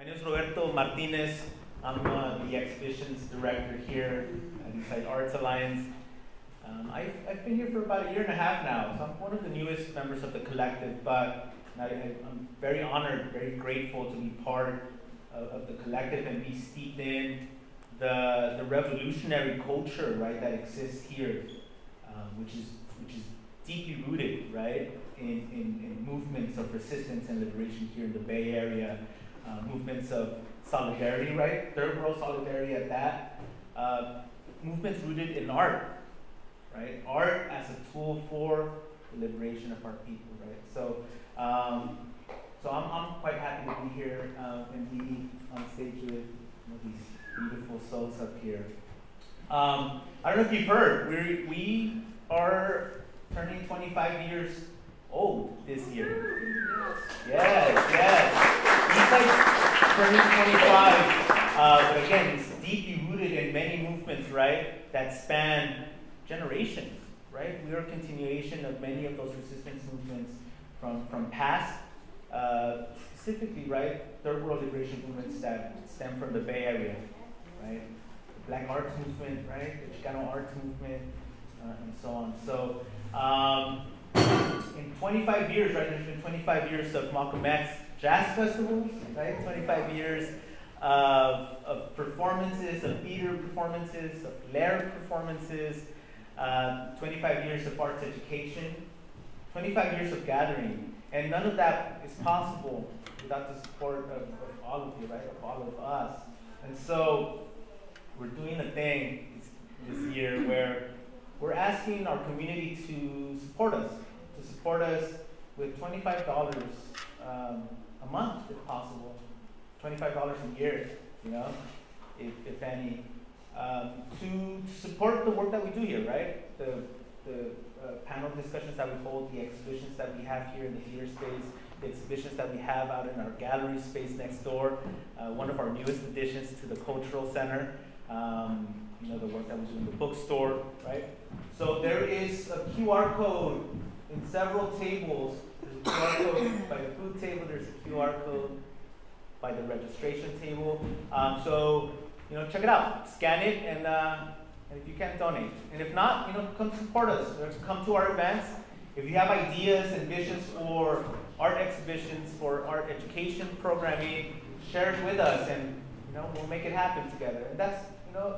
name is Roberto Martinez. I'm the exhibitions director here at EastSide Arts Alliance. I've been here for about 1.5 years now, so I'm one of the newest members of the collective, but I'm very honored, very grateful to be part of the collective and be steeped in the revolutionary culture, right, that exists here, which is deeply rooted, right, in movements of resistance and liberation here in the Bay Area, movements of solidarity, right, third world solidarity at that, movements rooted in art, right, art as a tool for the liberation of our people, right. So, so I'm quite happy to be here and be on stage with these beautiful souls up here. I don't know if you've heard, we are turning 25 years old this year. Yes. EastSide's turning 25, but again, it's deeply rooted in many movements, right, that span generations, right? We are a continuation of many of those resistance movements from past, specifically, right, third world liberation movements that stem from the Bay Area, right? The Black Arts Movement, right? The Chicano Arts Movement, and so on. So, in 25 years, right, there's been 25 years of Malcolm X jazz festivals, right? 25 years of performances, of theater performances, of lyric performances, 25 years of arts education, 25 years of gathering. And none of that is possible without the support of all of you, right, of all of us. And so we're doing a thing this year where we're asking our community to support us with $25 a month, if possible, $25 a year, you know, if any, to support the work that we do here, right? The panel discussions that we hold, the exhibitions that we have here in the theater space, the exhibitions that we have out in our gallery space next door, one of our newest additions to the cultural center, you know, the work that we do in the bookstore, right? So there is a QR code in several tables. There's a QR code by the food table, there's a QR code by the registration table. So, you know, check it out, scan it, and if you can, donate. And if not, you know, come support us. Come to our events. If you have ideas and visions for art exhibitions, for art education programming, share it with us, and you know, we'll make it happen together. And that's, you know,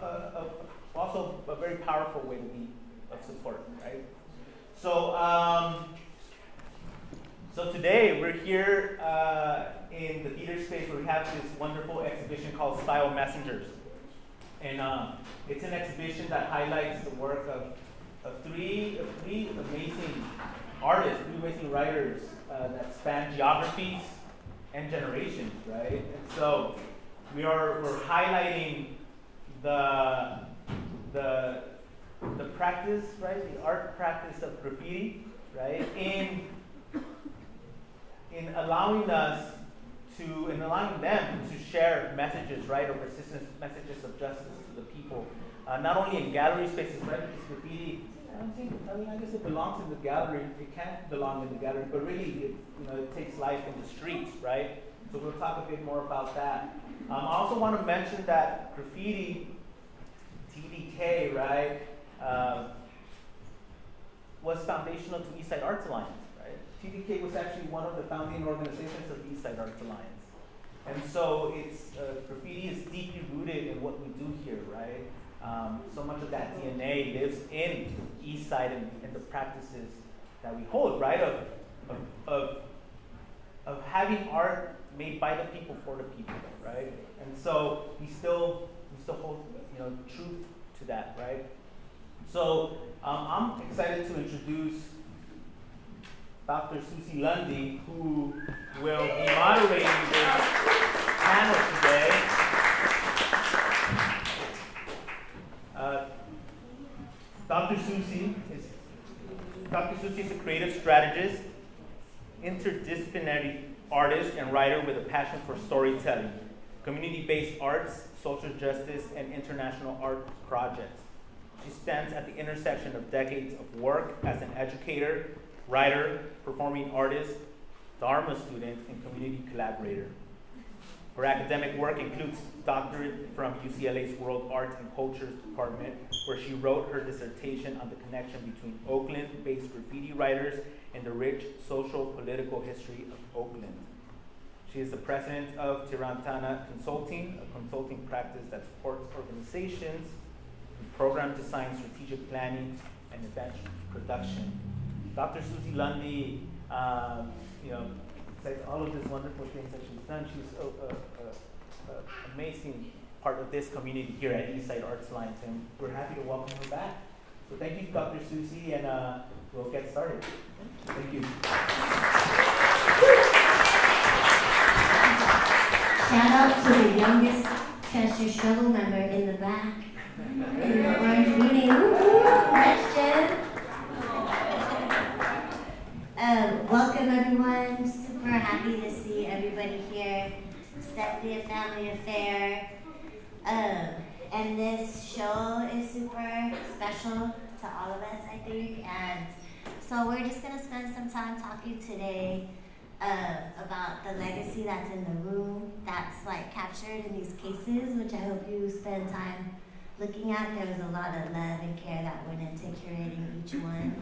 also a very powerful way to be of support, right? So, so today we're here in the theater space where we have this wonderful exhibition called Style Messengers. And it's an exhibition that highlights the work of three amazing artists, three amazing writers that span geographies and generations, right? And so we're highlighting the practice, right? The art practice of graffiti, right? In allowing us to, and allowing them to share messages, right, of resistance, messages of justice to the people, not only in gallery spaces, right, because graffiti, I guess it belongs in the gallery, it can't belong in the gallery, but really, it takes life in the streets, right? So we'll talk a bit more about that. I also want to mention that graffiti, TDK, right, was foundational to EastSide Arts Alliance. TDK was actually one of the founding organizations of EastSide Arts Alliance. And so it's, graffiti is deeply rooted in what we do here, right? So much of that DNA lives in EastSide and the practices that we hold, right? Of having art made by the people for the people, right? And so we still hold, true to that, right? So I'm excited to introduce Dr. Susie Lundy, who will be moderating this panel today. Dr. Susie is a creative strategist, interdisciplinary artist, and writer with a passion for storytelling, community-based arts, social justice, and international art projects. She stands at the intersection of decades of work as an educator, writer, performing artist, Dharma student, and community collaborator. Her academic work includes doctorate from UCLA's World Arts and Cultures Department, where she wrote her dissertation on the connection between Oakland-based graffiti writers and the rich social political history of Oakland. She is the president of Tirantana Consulting, a consulting practice that supports organizations in program design, strategic planning, and event production. Dr. Susie Lundy, besides all of these wonderful things that she's done, she's an amazing part of this community here at EastSide Arts Alliance, and we're happy to welcome her back. So thank you, Dr. Susie, and we'll get started. Thank you. Shout out to the youngest Chester Struggle member in the back. In the orange meeting. Question. Welcome everyone. Super happy to see everybody here. It's definitely a family affair. And this show is super special to all of us, I think. And so we're just going to spend some time talking today about the legacy that's in the room, that's like captured in these cases, which I hope you spend time looking at. There was a lot of love and care that went into curating each one.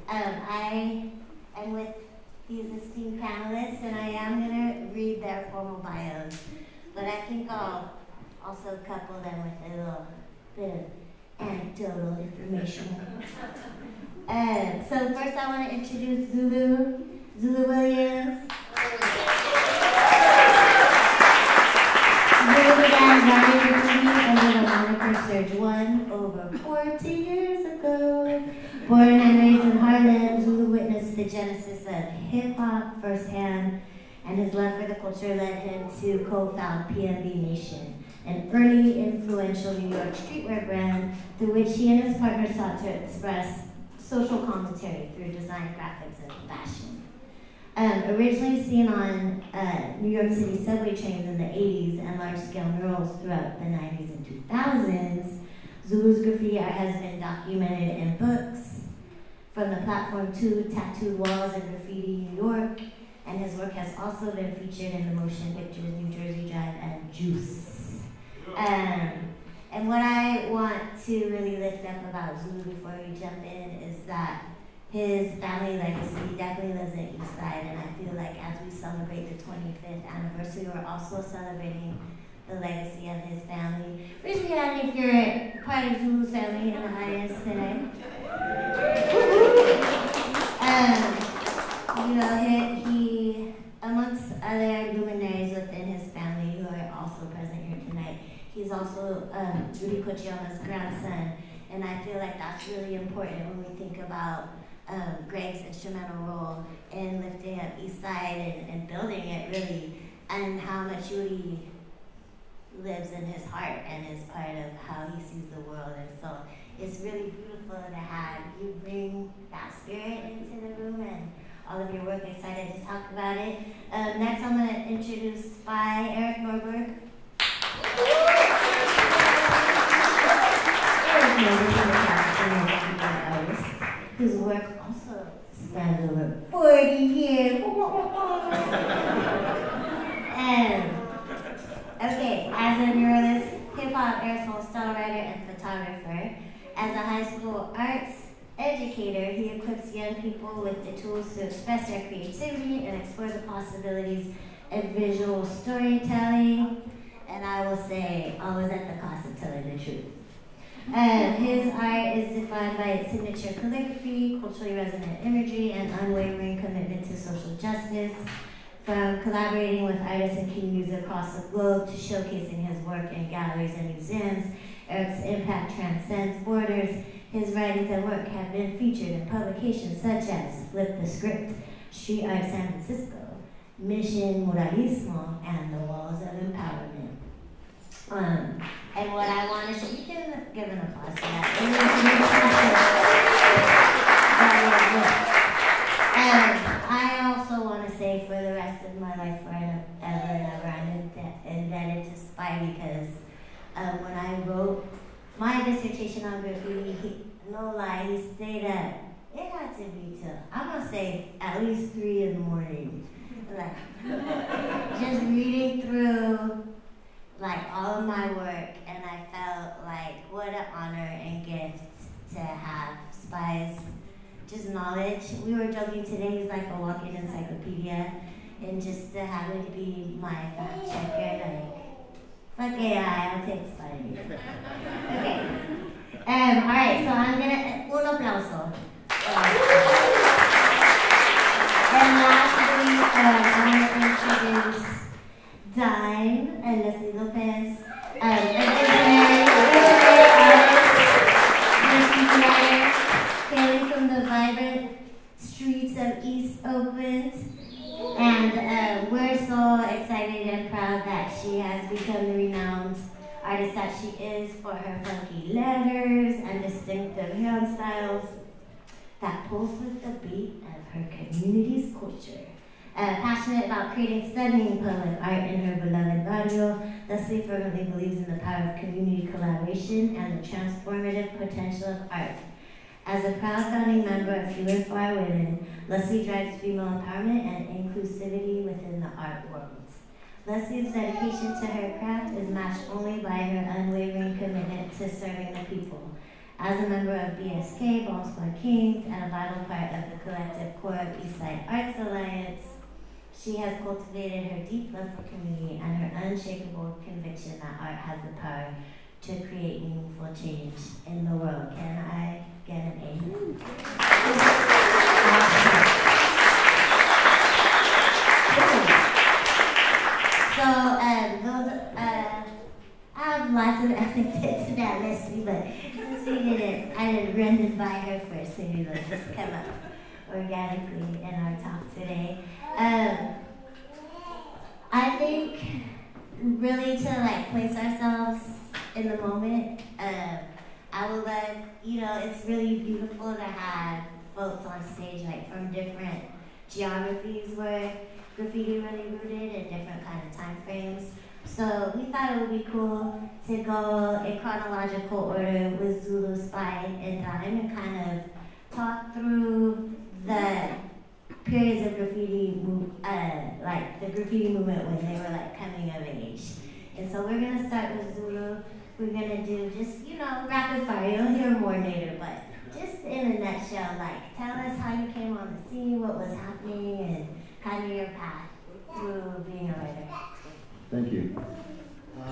I am with these esteemed panelists, and I am going to read their formal bios, but I think I'll also couple them with a little bit of anecdotal information. So first I want to introduce Zulu Williams. Zulu began writing graffiti under the moniker Serge 1 over 40 years ago. Born and raised in Harlem, Zulu witnessed the genesis of hip-hop firsthand, and his love for the culture led him to co-found PNB Nation, an early influential New York streetwear brand through which he and his partner sought to express social commentary through design, graphics, and fashion. Originally seen on New York City subway trains in the 80s and large-scale murals throughout the 90s and 2000s, Zulu's graffiti art has been documented in books, From the Platform to Tattooed Walls in Graffiti New York, and his work has also been featured in the motion pictures New Jersey Drive and Juice. And what I want to really lift up about Zulu before we jump in is that his family legacy definitely lives in EastSide, and I feel like as we celebrate the 25th anniversary, we're also celebrating the legacy of his family. Raise your hand if you're part of Zulu's family in the audience today. He, amongst other luminaries within his family who are also present here tonight, he's also Yuri Kochiyama's grandson, and I feel like that's really important when we think about Greg's instrumental role in lifting up EastSide and building it really, and how much Yuri lives in his heart and is part of how he sees the world. And so it's really beautiful to have you bring that spirit into the room and all of your work. Excited to talk about it. Next I'm going to introduce Spie, Eric Norberg. Whose work also spans over 40 years. Okay, as a muralist, hip-hop, aerosol style writer, and photographer, as a high school arts educator, he equips young people with the tools to express their creativity and explore the possibilities of visual storytelling, and I will say, always at the cost of telling the truth. His art is defined by its signature calligraphy, culturally resonant imagery, and unwavering commitment to social justice. From collaborating with artists and communities across the globe to showcasing his work in galleries and museums, Eric's impact transcends borders. His writings and work have been featured in publications such as Flip the Script, Street Art San Francisco, Mission Muralismo, and The Walls of Empowerment. And what I want to say, you can give an applause for that. I also want to say for the rest of my life, forever and ever, I'm indebted to Spie because when I wrote my dissertation on graffiti, no lie, he stayed up. It had to be till, I'm going to say at least 3 in the morning. Like, just reading through like all of my work, and I felt like what an honor and gift to have Spie's just knowledge. We were joking today, he's like a walking encyclopedia, and just to have him be my fact checker, like, fuck AI, I'll take Spie. Okay. Alright, so I'm gonna, un aplauso. And lastly, I'm gonna introduce Dime and Leslie Lopez, a visionary artist, hailing from the vibrant streets of East Oakland. And we're so excited and proud that she has become the renowned artist that she is for her funky letters and distinctive hairstyles that pulls with the beat of her community's culture. Passionate about creating stunning public art in her beloved barrio, Leslie firmly believes in the power of community collaboration and the transformative potential of art. As a proud founding member of Fuel for Our Women, Leslie drives female empowerment and inclusivity within the art world. Leslie's dedication to her craft is matched only by her unwavering commitment to serving the people. As a member of BSK, Bomb Squad Kings, and a vital part of the collective core of EastSide Arts Alliance, she has cultivated her deep love for community and her unshakable conviction that art has the power to create meaningful change in the world. Can I get an amen? So, I have lots of epithets about Leslie, but since I didn't run it by her first, maybe they'll just come up organically in our talk today. I think really to like place ourselves in the moment, I would like, it's really beautiful to have folks on stage like from different geographies where graffiti really rooted in different kind of time frames. So we thought it would be cool to go in chronological order with Zulu, Spie, and Dime and kind of talk through the periods of graffiti, like the graffiti movement when they were like coming of age. And so we're gonna start with Zulu. We're gonna do just, rapid fire. You'll hear more later, but just in a nutshell, like tell us how you came on the scene, what was happening, and kind of your path through being a writer. Thank you. I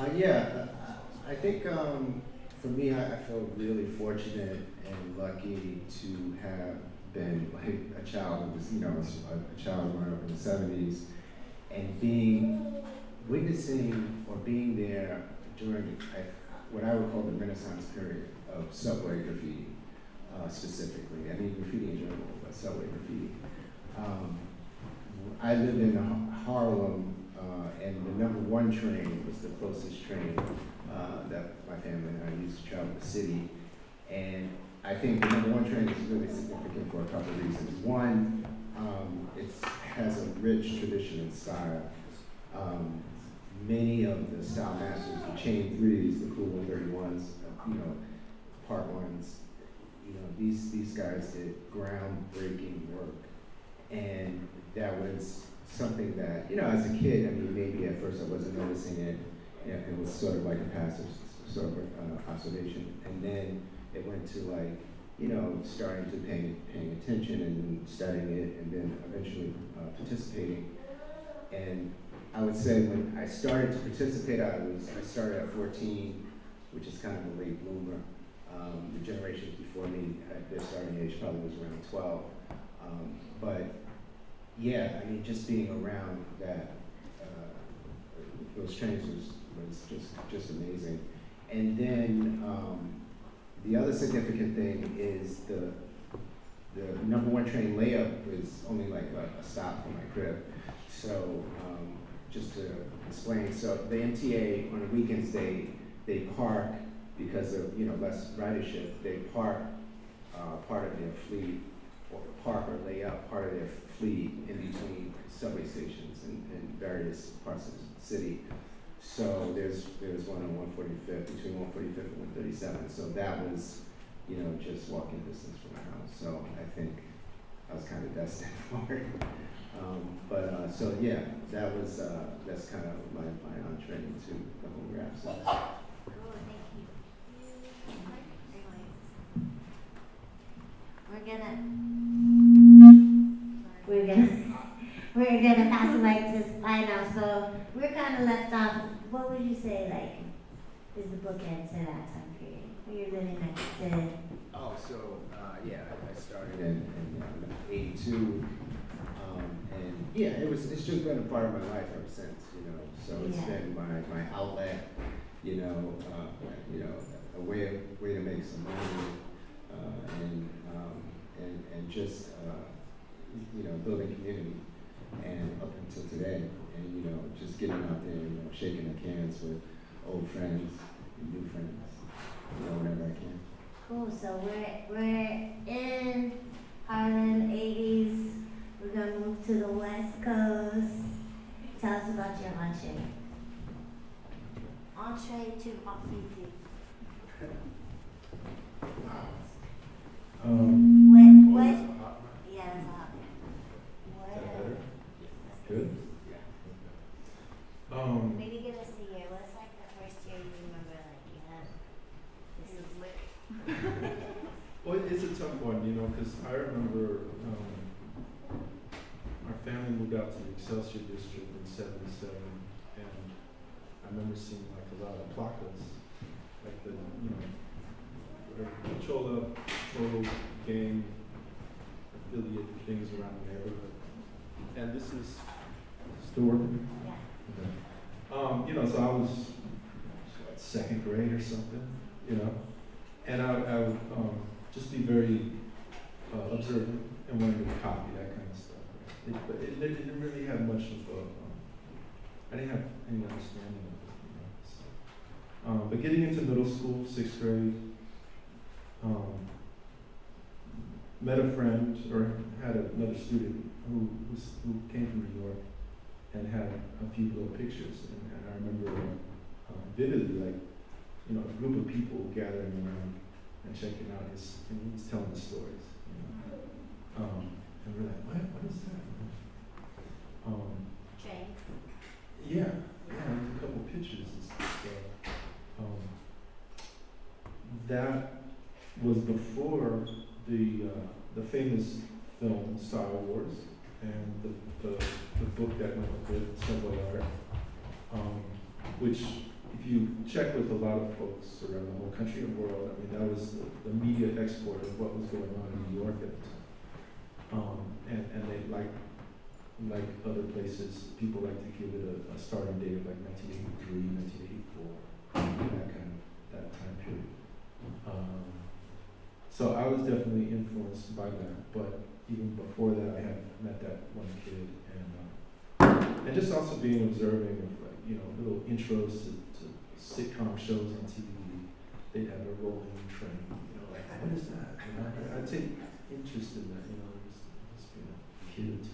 think for me, I feel really fortunate and lucky to have been like a child who was, a child growing up in the 70s, and witnessing or being there during what I would call the Renaissance period of subway graffiti, specifically. I mean graffiti in general, but subway graffiti. I lived in Harlem, and the #1 train was the closest train that my family and I used to travel the city. And I think the #1 train is really significant for a couple of reasons. One, it has a rich tradition and style. Many of the style masters, the Chain 3s, the Cool 131s, Part 1s, these guys did groundbreaking work. And that was something that, as a kid, I mean, maybe at first I wasn't noticing it. It was sort of like a passive sort of observation. And then it went to like, starting to paying attention and studying it, and then eventually participating. And I would say when I started to participate, I started at 14, which is kind of a late bloomer. The generations before me at their starting age probably was around 12. But yeah, I mean, just being around that, those trains was just amazing. And then the other significant thing is the #1 train layup is only like a stop from my crib. So just to explain, so the MTA on the weekends they park because of less ridership. They park part of their fleet, or park or lay up part of their fleet in between subway stations in various parts of the city. So there's one on 145th, between 145th and 137. So that was, just walking distance from my house. So I think I was kind of destined for it. So yeah, that's kind of my entree into the whole rap scene. Cool, thank you. We're gonna pass the mic to Spie now. So we're kind of left off. What would you say, like, is the bookend to that time period? You're living next to. Oh, so yeah, I started in '82, and yeah, it's just been a part of my life ever since, you know. So it's been my outlet, you know, a way to make some money, and just you know, building community, and up until today, and you know, just getting out there, you know, shaking the cans with old friends, and new friends, you know, whenever I can. Cool. So we're in Harlem, 80s. We're gonna move to the West Coast. Tell us about your entree. Entree to graffiti. What? Yeah, that's hot. What? Is that better? Good? Maybe give us the year. What's like the first year you remember, like, yeah, this is lit. Well, it's a tough one, you know, because I remember our family moved out to the Excelsior district in '77, and I remember seeing like a lot of placas, like the, you know, Chola gang affiliate things around the neighborhood. And this is still working? Yeah. Okay. You know, so I was what, second grade or something, you know, and I would just be very observant and wanted to copy that kind of stuff. But it didn't really have much of I didn't have any understanding of it, you know. So, but getting into middle school, 6th grade, met a friend, or had another student who came from New York and had a few little pictures, and I remember vividly, like, you know, a group of people gathering around and checking out and he's telling the stories, you know. And we're like, what is that? Trains. Yeah, there's a couple pictures and stuff. So, that was before the famous film Star Wars and the book that went with it, Savoir, which, if you check with a lot of folks around the whole country and world, I mean, that was the media export of what was going on in New York at the time. And they, like other places, people like to give it a starting date of like 1983, 1984, that time period. So I was definitely influenced by that, but even before that, I had met that one kid, and just also being observing of, like, you know, little intros to sitcom shows on TV. They'd have a rolling train, you know, like, what is that? You know, I take interest in that, you know, just being a kid of TV.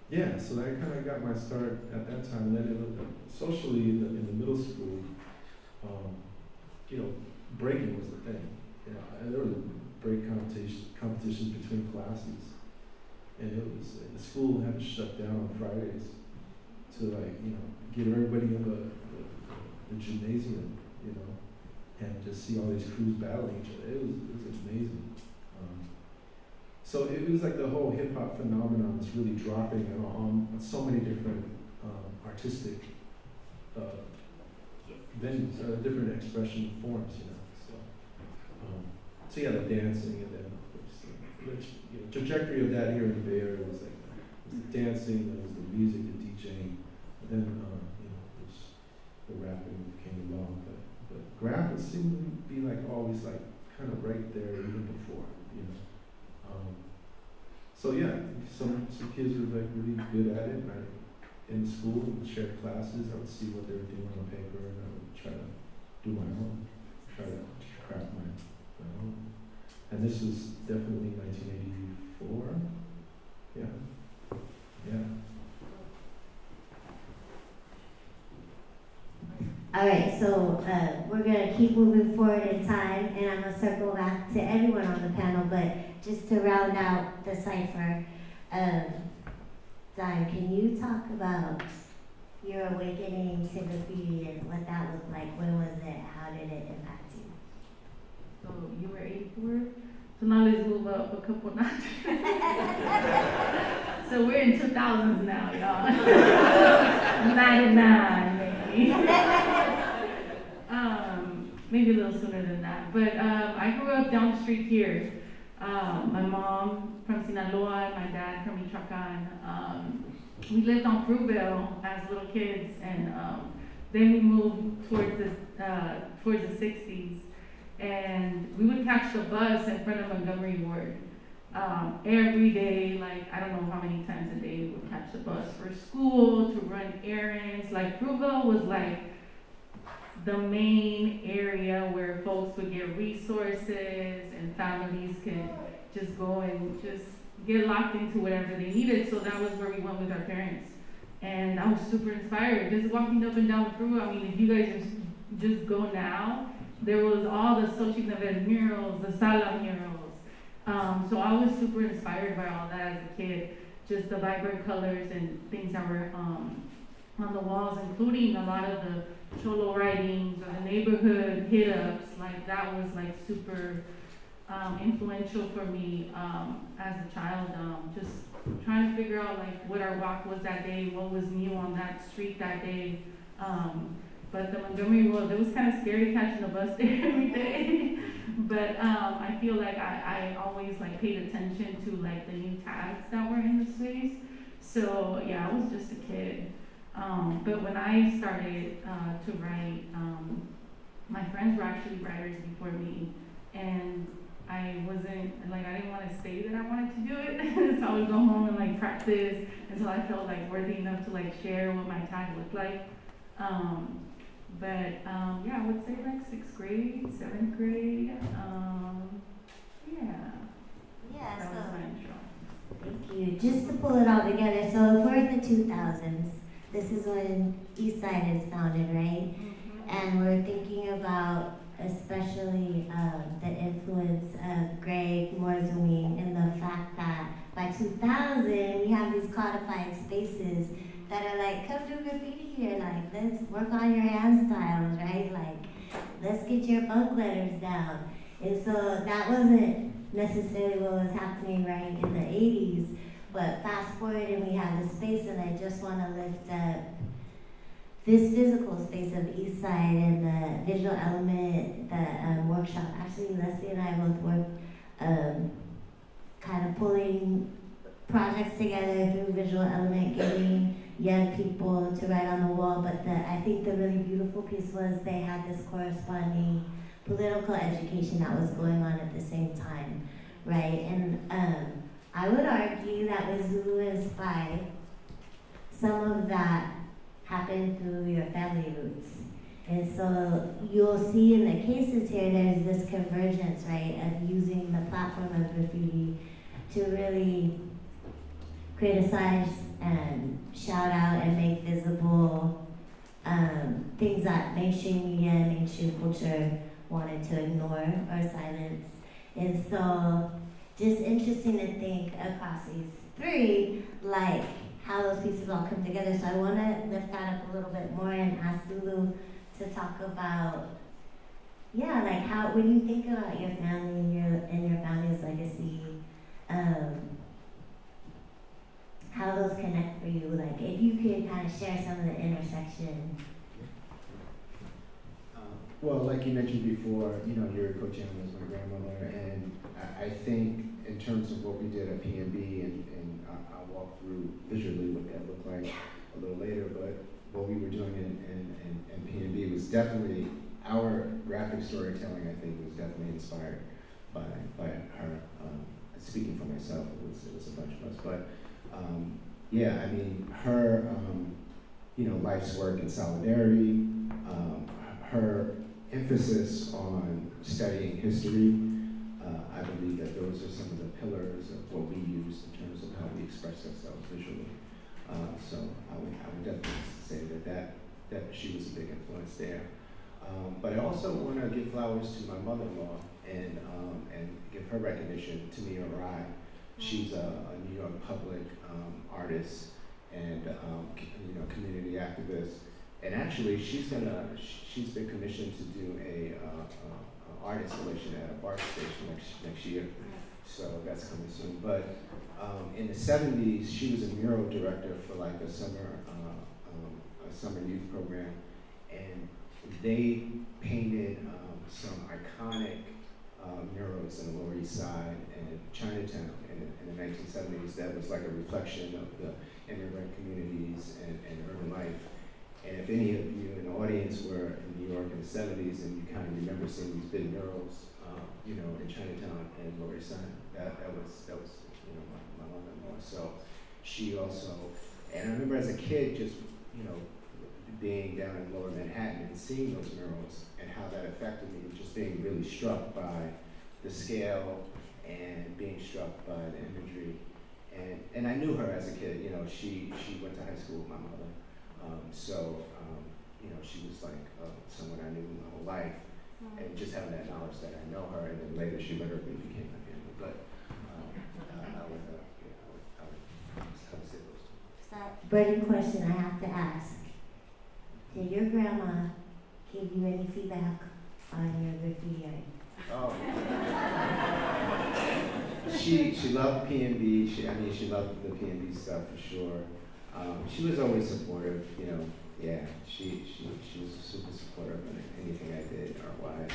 Yeah, so that kind of got my start at that time. And then socially in the middle school, you know, breaking was the thing. You know, and there was a break competition between classes, and it was the school had to shut down on Fridays to, like, you know, get everybody in the gymnasium, you know, and just see all these crews battling each other. It was amazing. So it was like the whole hip hop phenomenon is really dropping on so many different artistic venues, different expression forms, you know. So yeah, the dancing, and then of course the trajectory of that here in the Bay Area was like the dancing, there was the music, the DJing, and then you know, there's the rapping came along, but graphics seemed to be like always like kind of right there even before, you know. So yeah, some kids were like really good at it. In school, we shared classes. I would see what they were doing on paper, and I would try to do my own, try to craft my own. And this was definitely 1984. Yeah. All right, so we're gonna keep moving forward in time, and I'm gonna circle back to everyone on the panel, but just to round out the cipher, Di, can you talk about your awakening to graffiti and what that looked like? When was it? How did it impact you? So you were 84? So now let's move up a couple notches. So we're in 2000s now, y'all. 99, maybe. Maybe a little sooner than that. But I grew up down the street here. My mom from Sinaloa, my dad from Michoacan. We lived on Fruitville as little kids, and then we moved towards the 60s. And we would catch the bus in front of Montgomery Ward every day. Like, I don't know how many times a day we would catch the bus for school, to run errands. Like, Fruitville was like the main area where folks would get resources and families could just go and just get locked into whatever they needed. So that was where we went with our parents. And I was super inspired, just walking up and down the Fruitville. I mean, if you guys just go now, there was all the Xochitl murals, the Sala murals. So I was super inspired by all that as a kid, just the vibrant colors and things that were on the walls, including a lot of the Cholo writings or the neighborhood hit-ups. Like, that was like super influential for me as a child, just trying to figure out like what our walk was that day, what was new on that street that day. But the Montgomery Road, it was kind of scary catching the bus there every day. But I feel like I always like paid attention to like the new tags that were in the space. So yeah, I was just a kid. But when I started to write, my friends were actually writers before me, and I wasn't, like, I didn't want to say that I wanted to do it, so I would go home and like practice until I felt like worthy enough to like share what my tag looked like. Yeah, I would say like 6th grade, 7th grade, yeah. Yeah, That was my intro. thank you. Just to pull it all together, so if we're in the 2000s, this is when EastSide is founded, right? Mm-hmm. And we're thinking about especially the influence of Greg Morozumi and the fact that by 2000 we have these codified spaces that are like, come do graffiti here, like, let's work on your hand styles, right? Like, let's get your funk letters down. And so that wasn't necessarily what was happening right in the 80s, but fast forward and we have the space, and I just want to lift up this physical space of EastSide and the visual element, the workshop. Actually, Leslie and I both worked kind of pulling projects together through visual element, getting young people to write on the wall. But I think the really beautiful piece was they had this corresponding political education that was going on at the same time, right? And I would argue that with Zulu and Spie, some of that happened through your family roots. And so you'll see in the cases here, there's this convergence, right, of using the platform of graffiti to really criticize and shout out and make visible things that mainstream media and mainstream culture wanted to ignore or silence. And so just interesting to think across these three, like, how those pieces all come together. So I want to lift that up a little bit more and ask Zulu to talk about, yeah, like how, when you think about your family and your family's legacy, how those connect for you. Like, if you could kind of share some of the intersection. Well, like you mentioned before, you know, Yuri Kochiyama was my grandmother, and I think in terms of what we did at PNB, and I'll walk through visually what that looked like a little later, but what we were doing in PNB was definitely, our graphic storytelling, I think, was definitely inspired by her. Speaking for myself, it was a bunch of us, but yeah, I mean, her, you know, life's work in solidarity, her emphasis on studying history, I believe that those are some of the pillars of what we use in terms of how we express ourselves visually. So I would definitely say that that she was a big influence there. But I also want to give flowers to my mother-in-law and give her recognition to Amiri. She's a New York public artist and community activist. And actually, she's been commissioned to do a art installation at a BART station next year. So that's coming soon. But in the 70s, she was a mural director for like a summer youth program, and they painted some iconic murals in the Lower East Side and Chinatown in the 1970s. That was like a reflection of the immigrant communities and urban life. And if any of you in the audience were in New York in the 70s and you kind of remember seeing these big murals, in Chinatown and Lower East Side, that was my mother-in-law. So she also, and I remember as a kid just being down in Lower Manhattan and seeing those murals and how that affected me, just being really struck by the scale and being struck by the imagery. And I knew her as a kid. She went to high school with my mother. She was like someone I knew my whole life, and just having that knowledge that I know her, and then later she literally became my family. But I would say those two. So, burning question I have to ask. Did your grandma give you any feedback on your graffiti art? Oh. She loved P&B. She loved the P&B stuff for sure. She was always supportive, Yeah, she was super supportive of anything I did art-wise.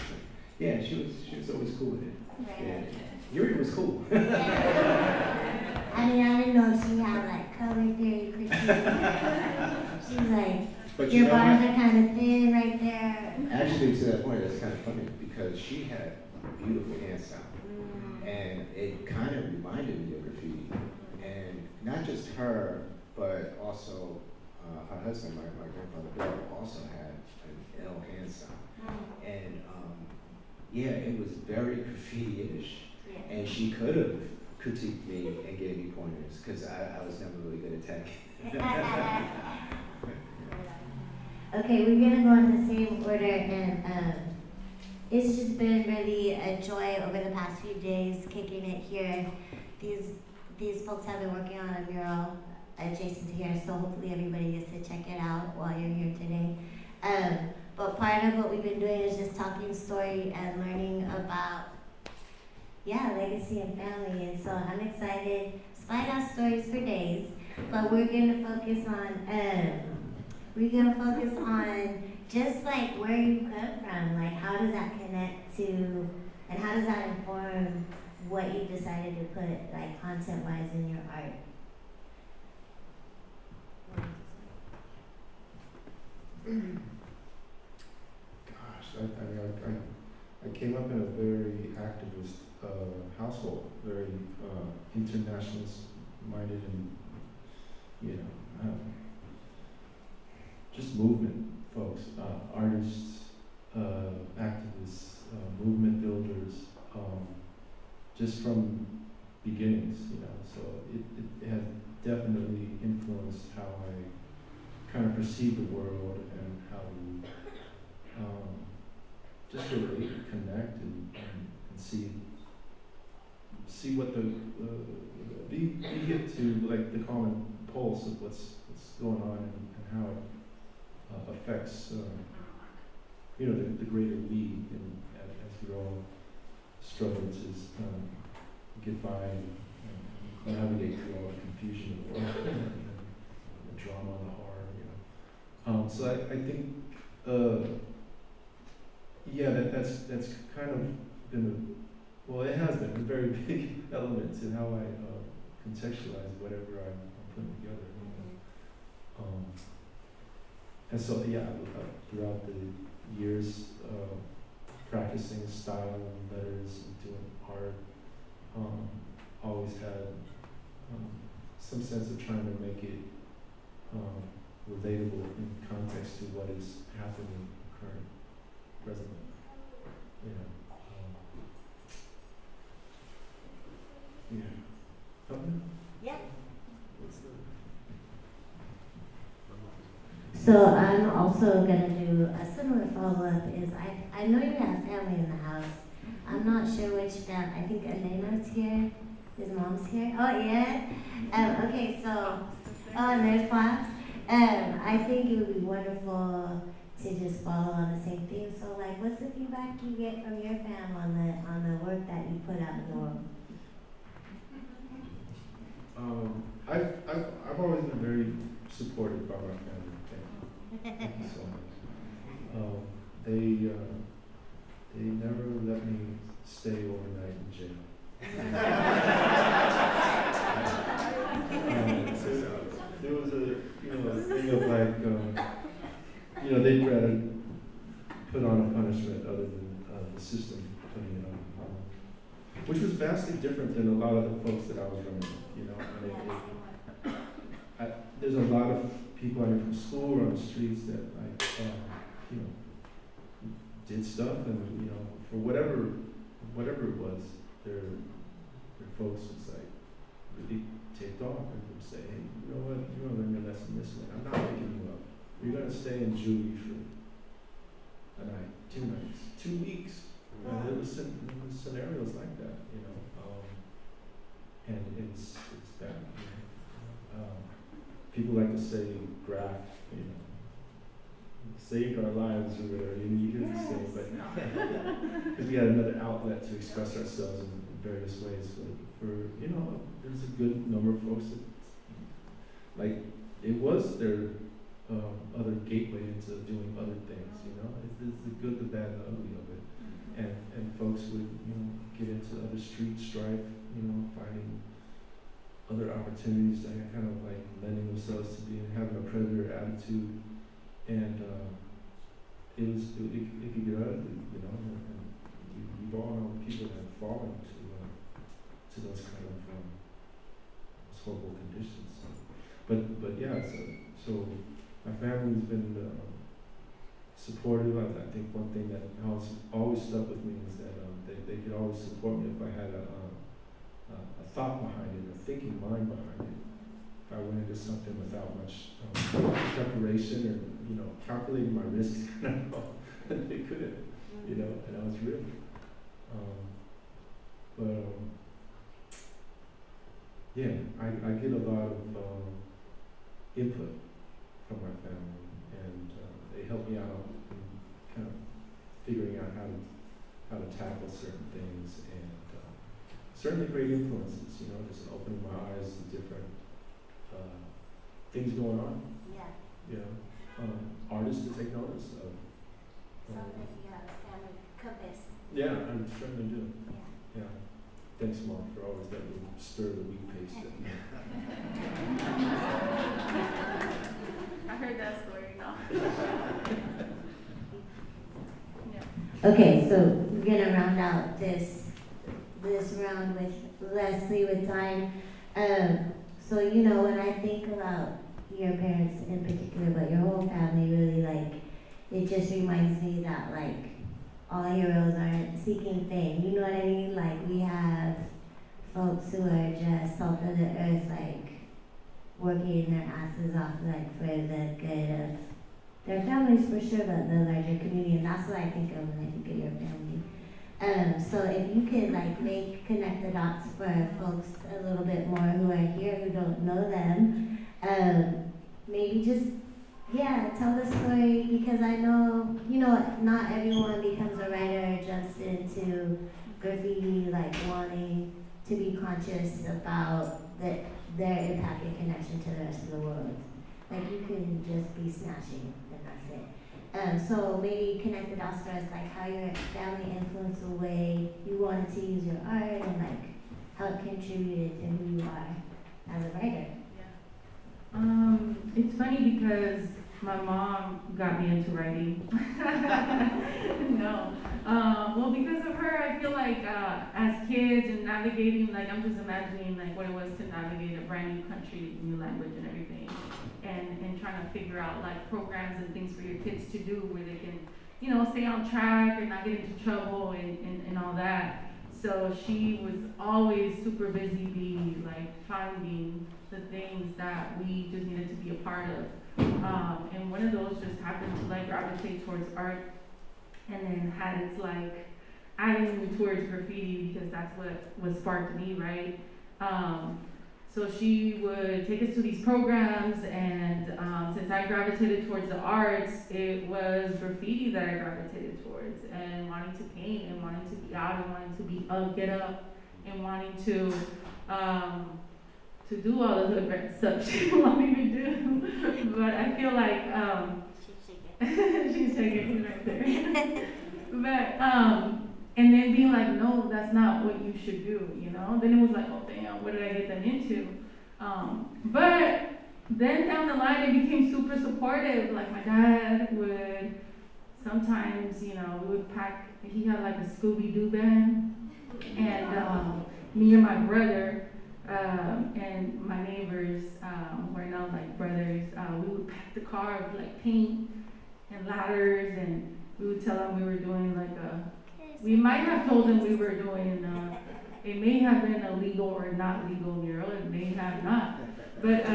Yeah, she was always cool with it. Right. Yeah. Yuri was cool. I didn't know if she had like color theory critique. She's like, but your bars are kind of thin right there. Actually, to that point, that's kind of funny because she had a beautiful hand style. And it kind of reminded me of graffiti. And not just her, but also her husband, my grandfather Bill, also had an ill hand style. And it was very graffiti-ish. Yeah. And she could have critiqued me and gave me pointers because I was never really good at tech. Okay, we're gonna go in the same order, and it's just been really a joy over the past few days kicking it here. These folks have been working on a mural adjacent to here, so hopefully everybody gets to check it out while you're here today. But part of what we've been doing is just talking story and learning about, legacy and family. And so I'm excited. Spie has stories for days, but we're gonna focus on just like where you come from, like how does that connect to, and how does that inform what you decided to put like content-wise in your art. Gosh, I came up in a very activist household, very internationalist-minded, and just movement folks, artists, activists, movement builders, just from beginnings, So it has definitely influenced how I kind of perceive the world and how we just relate, connect, and see what be hip to like the common pulse of what's going on and how it affects the greater we, and as we all struggle to get by and navigate through all the confusion of the world and the drama and the horror. So I think that's kind of been it has been a very big element in how I contextualize whatever I'm putting together. And so throughout the years practicing style and letters and doing art, always had some sense of trying to make it relatable in context to what is happening presently. Yeah. What's the So So I'm also gonna do a similar follow-up. I know you have family in the house. I'm not sure which family. I think Elena's here. His mom's here. Oh yeah. Okay, so and there's Pops. I think it would be wonderful to just follow on the same theme. So like, what's the feedback you get from your fam on the work that you put out in the world? I've always been very supported by my family. Thank you so much. They never let me stay overnight in jail. There was a thing of like, they'd rather put on a punishment other than the system putting it on, which was vastly different than a lot of the folks that I was running with. There's a lot of people I knew from school or on the streets that did stuff, and for whatever it was, their folks was like really ticked off and would say, hey, you know what, you're gonna learn your lesson this way. I'm not picking you up. You're gonna stay in Juvie for a night, 2 nights, 2 weeks. There was scenarios like that, and it's bad. People like to say graph, saved our lives or whatever, you hear the same, but because we had another outlet to express ourselves in various ways. For there's a good number of folks that, like, it was their other gateway into doing other things, It's the good, the bad, the ugly of it. And folks would, get into other street strife, finding other opportunities that kind of like lending themselves to having a predator attitude, and it could get ugly, and we've all known people that have fallen to those kind of those horrible conditions. But yeah, so my family's been supportive. I think one thing that always stuck with me is that they could always support me if I had a thought behind it, a thinking mind behind it. If I went into something without much preparation or calculating my risks, they couldn't, and I was real. Yeah, I get a lot of input from my family, and they help me out in kind of figuring out how to tackle certain things, and certainly great influences, just opening my eyes to different things going on. Yeah. Artists to take notice of. Something you have a family compass. Yeah, I certainly do. Yeah. Thanks, Mom, for always letting me stir the wheat paste. I heard that story now. Yeah. Okay, so we're gonna round out this round with Leslie with time. So when I think about your parents in particular, but your whole family, really, like, it just reminds me that, like, all heroes aren't seeking fame. You know what I mean? Like, we have folks who are just salt of the earth, like, working their asses off, like, for the good of their families for sure, but the larger community. And that's what I think of when I think of your family. So if you could, like, connect the dots for folks a little bit more who are here who don't know them, maybe just, tell the story, because I know, not everyone becomes a writer or jumps into graffiti, like, wanting to be conscious about their impact and connection to the rest of the world. Like, you can just be snatching, and that's it. So maybe connect the dots for us, like how your family influenced the way you wanted to use your art, and like how it contributed to who you are as a writer. Yeah. It's funny because my mom got me into writing. No. Well, because of her, I feel like as kids and navigating, like, I'm just imagining like what it was to navigate a brand new country, new language and everything. And trying to figure out like programs and things for your kids to do where they can, stay on track and not get into trouble and all that. So she was always super busy finding the things that we just needed to be a part of. And one one of those just happened to like gravitate towards art, and then had its like avenue towards graffiti because that's what sparked me, right? So she would take us to these programs, and since I gravitated towards the arts, it was graffiti that I gravitated towards, and wanting to paint, and wanting to be out, and wanting to be up, get up, and wanting to do all the hood rat stuff she wanted me to do. But I feel like she's shaking right there. But and then being like, no, that's not what you should do, you know? Then it was like, oh damn, what did I get them into? But then down the line, it became super supportive. Like my dad would sometimes, you know, we would pack, he had like a Scooby-Doo band, and me and my brother, and my neighbors, were now like brothers, we would pack the car with like paint and ladders, and we would tell them we were doing like we might have told them we were doing, it may have been a legal or not legal mural, it may have not. But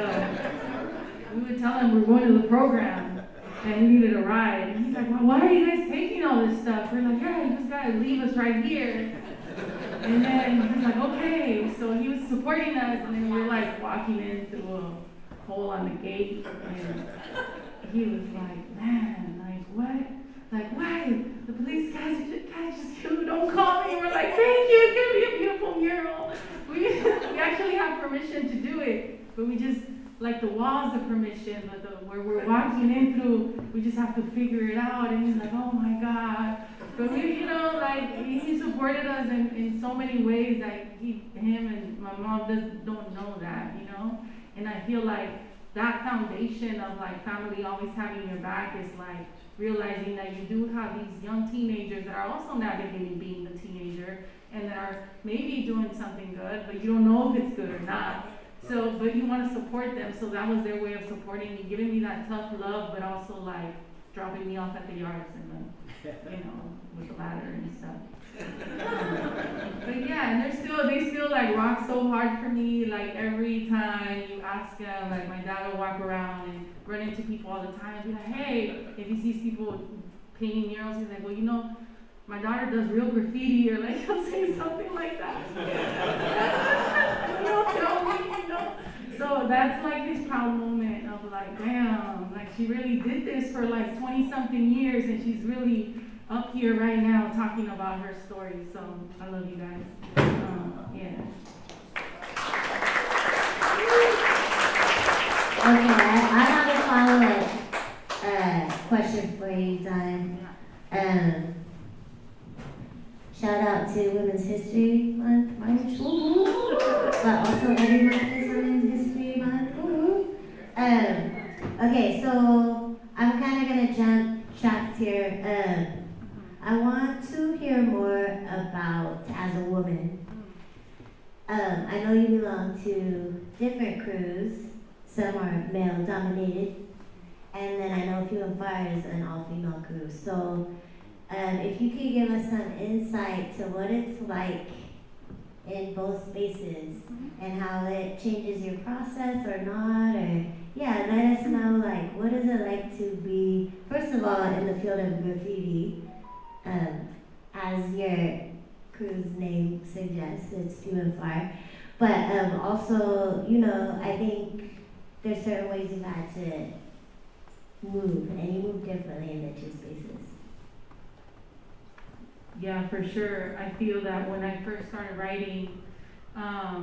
we would tell them we're going to the program and we needed a ride. And he's like, well, why are you guys taking all this stuff? We're like, yeah, you just gotta leave us right here. And then he's like, okay. So he was supporting us, and then we were like walking in through a hole on the gate. And he was like, man, like what? Like, why? The police guys just you, don't call me. We're like, thank you, it's gonna be a beautiful mural. We actually have permission to do it, but we just, like the walls of permission, but where we're walking in through, we just have to figure it out. And he's like, oh my God. But we, you know, like, he supported us in so many ways that him and my mom don't know that, you know? And I feel like that foundation of like family always having your back is like, realizing that you do have these young teenagers that are also navigating being the teenager and that are maybe doing something good, but you don't know if it's good or not. So, but you want to support them. So that was their way of supporting me, giving me that tough love, but also like dropping me off at the yards and you know, with the ladder and stuff. But yeah, and they still like rock so hard for me. Like every time you ask them, like my dad will walk around and run into people all the time and be like, hey, if he sees people painting murals, he's like, well, you know, my daughter does real graffiti, or like he'll say something like that. He'll tell me, you know. So that's like his proud moment of like, damn, like she really did this for like 20-something years, and she's really up here right now talking about her story. So I love you guys. Yeah. Okay, I have a follow-up question for you, Don. Shout out to Women's History Month, March. But also every month is Women's History Month. Okay, so I'm kind of gonna jump tracks here. I want to hear more about, as a woman, I know you belong to different crews. Some are male dominated, and then I know Few and Fire is an all-female crew. So if you could give us some insight to what it's like in both spaces and how it changes your process or not, or yeah, let us know, like, what is it like to be, first of all, in the field of graffiti, as your crew's name suggests, it's Few and Fire, but also, you know, I think there's certain ways you've had to move, and you move differently in the two spaces. Yeah, for sure. I feel that when I first started writing, I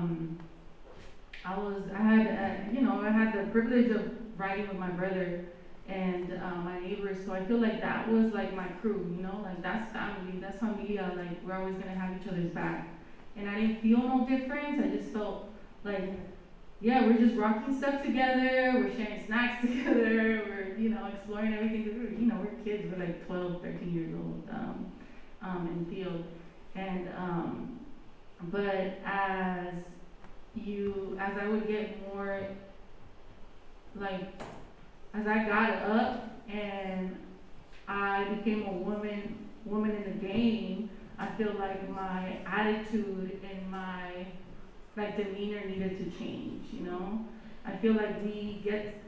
had the privilege of writing with my brother and my neighbors, so I feel like that was like my crew, you know, like that's family, that's familia, like we're always gonna have each other's back. And I didn't feel no difference. I just felt like, yeah, we're just rocking stuff together, we're sharing snacks together, we're, you know, exploring everything. You know, we're kids, we're like 12, 13 years old in the field. And, but as I would get more, like, as I got up and I became a woman in the game, I feel like my attitude and my like demeanor needed to change, you know? I feel like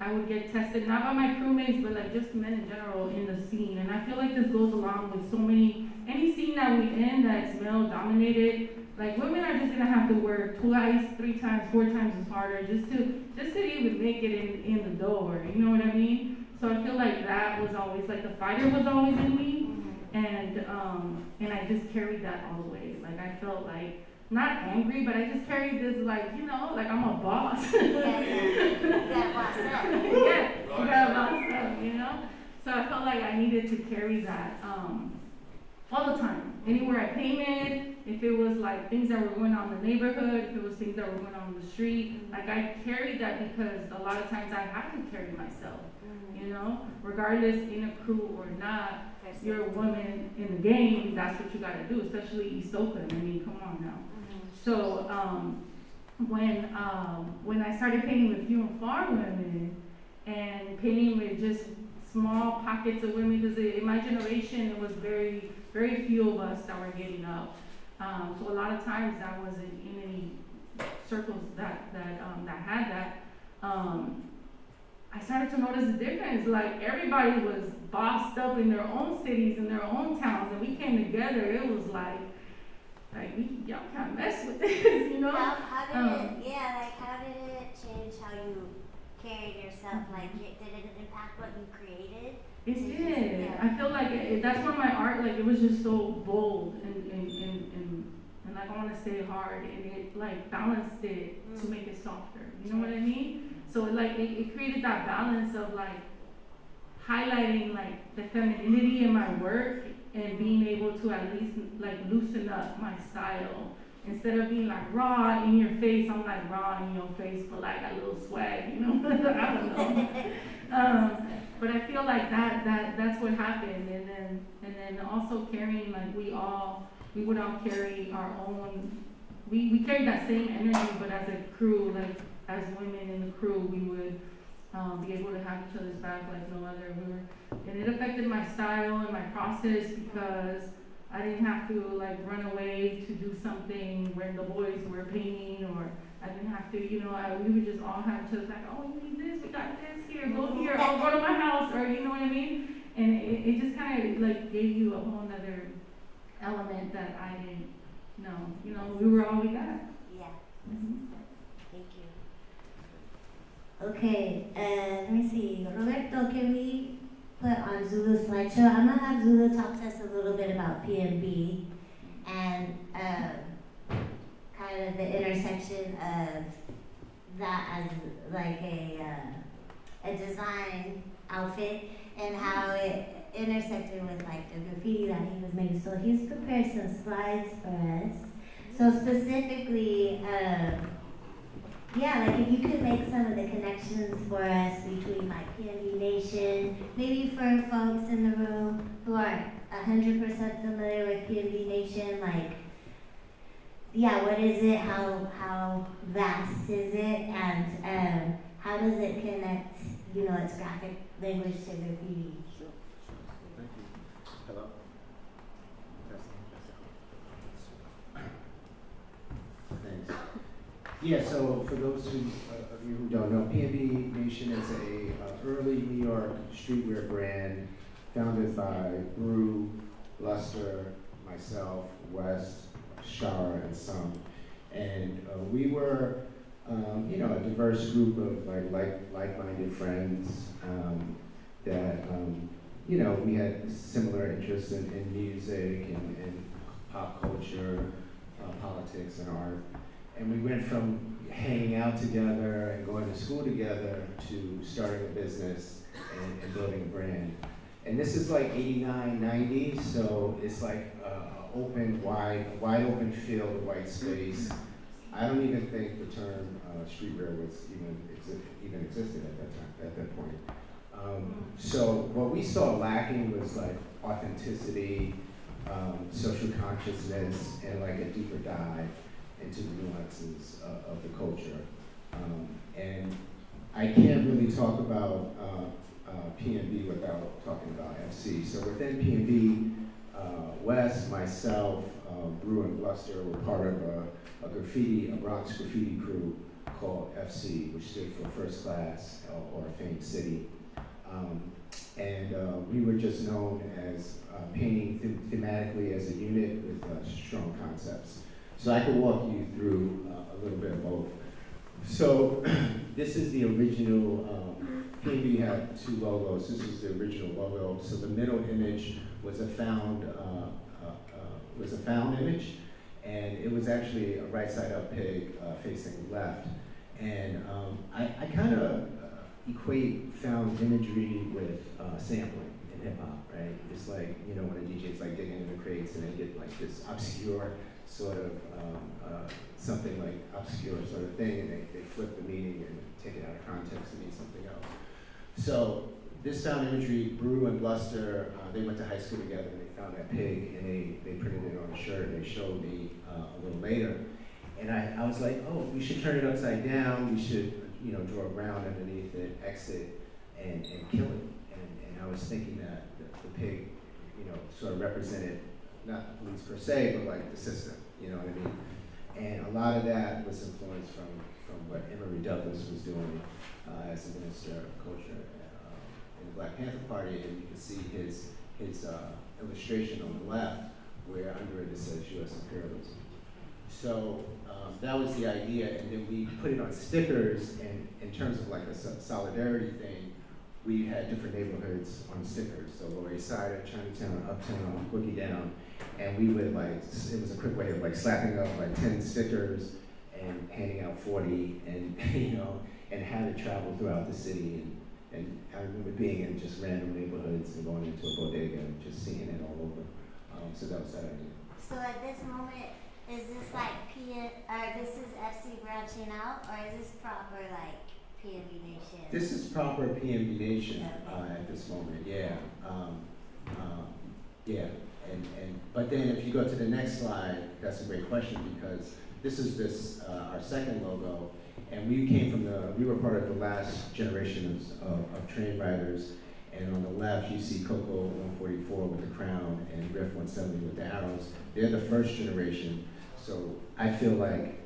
I would get tested, not by my crewmates, but like just men in general in the scene. And I feel like this goes along with so many, any scene that we in that's male dominated, like women are just gonna have to work twice, 3 times, 4 times as harder just to even make it in the door, you know what I mean? So I feel like that was always, like the fighter was always in me, and I just carried that all the way. Like I felt like, not angry, but I just carried this like, you know, like I'm a boss. Yeah. You gotta boss up. Yeah, you gotta boss up, you know? So I felt like I needed to carry that all the time. Anywhere I painted, if it was like things that were going on in the neighborhood, if it was things that were going on in the street, like I carried that because a lot of times I had to carry myself, you know? Regardless in a crew or not, you're a woman in the game, that's what you gotta do, especially East Oakland. I mean, come on now. So when I started painting with few and far women and painting with just small pockets of women, because in my generation it was very, very few of us that were getting up. So a lot of times I wasn't in any circles that had that. I started to notice the difference. Like everybody was bossed up in their own cities, in their own towns, and we came together. It was like y'all can't mess with this, you know? How did it change how you carried yourself? Like, did it impact what you created? It did. Yeah. I feel like that's where my art, like, it was just so bold and like, I want to say hard, and it, like, balanced it to make it softer. You know what I mean? So, like, it created that balance of, like, highlighting, like, the femininity in my work and being able to at least like loosen up my style. Instead of being like raw in your face, I'm like raw in your face but like a little swag, you know? I don't know. But I feel like that's what happened. And then also carrying, like we would all carry our own, we carried that same energy, but as a crew, like as women in the crew, we would be able to have each other's back like no other. And it affected my style and my process because I didn't have to like run away to do something when the boys were painting, or I didn't have to, you know, we would just all have each other's back. Oh, you need this, we got this, here, go here, oh, go to my house, or you know what I mean? And it just kind of like gave you a whole nother element that I didn't know. You know, we were all we got. Yeah. Mm-hmm. Thank you. Okay, let me see. Roberto, can we put on Zulu's slideshow? I'm going to have Zulu talk to us a little bit about PMB and kind of the intersection of that as like a design outfit and how it intersected with like the graffiti that he was making. So he's prepared some slides for us. So specifically, yeah, like if you could make some of the connections for us between like PMB Nation, maybe for folks in the room who aren't 100% familiar with PMB Nation, like, yeah, what is it, how vast is it, and how does it connect, you know, its graphic language to graffiti? Sure. Thank you. Hello? Thanks. Yeah, so for those of you who don't know, PMB Nation is a early New York streetwear brand founded by Brew, Luster, myself, West, Shara, and some. And we were, you know, a diverse group of like-minded friends that, you know, we had similar interests in music and pop culture, politics, and art. And we went from hanging out together and going to school together to starting a business and building a brand. And this is like 89, 90, so it's like open, wide open field of white space. I don't even think the term streetwear was even existed at that point. So what we saw lacking was like authenticity, social consciousness, and like a deeper dive into the nuances of the culture. And I can't really talk about PMB without talking about FC. So within PMB, Wes, myself, Brew, and Bluster were part of a Bronx graffiti crew called FC, which stood for First Class or Famed City. We were just known as painting thematically as a unit with strong concepts. So I could walk you through a little bit of both. So this is the original, PNB had two logos. This is the original logo. So the middle image was a found image, and it was actually a right side up pig facing left. And I kind of equate found imagery with sampling in hip hop, right? It's like, you know, when a DJ's like digging in the crates and they get like this obscure sort of something like obscure sort of thing, and they flip the meaning and take it out of context and mean something else. So this found imagery, Brew and Bluster, they went to high school together and they found that pig and they printed it on a shirt and they showed me a little later. And I was like, oh, we should turn it upside down, we should, you know, draw a ground underneath it, exit, and kill it. And I was thinking that the pig, you know, sort of represented not the police per se, but like the system, you know what I mean? And a lot of that was influenced from what Amiri was doing as the Minister of Culture in the Black Panther Party, and you can see his illustration on the left, where under it says U.S. imperialism. So that was the idea, and then we put it on stickers, and in terms of like a solidarity thing, we had different neighborhoods on stickers. So Lower East Side, Chinatown, Uptown, Boogie Down, and we would like, it was a quick way of like slapping up like 10 stickers and handing out 40, and you know, and had it travel throughout the city. And I remember being in just random neighborhoods and going into a bodega and just seeing it all over. So that was that idea. So at this moment, is this like this is FC branching out, or is this proper like PNB Nation? This is proper PNB Nation at this moment, yeah. Yeah, but then if you go to the next slide, that's a great question, because this is our second logo, and we were part of the last generation of train riders, and on the left you see Coco 144 with the crown and Griff 170 with the arrows. They're the first generation, so I feel like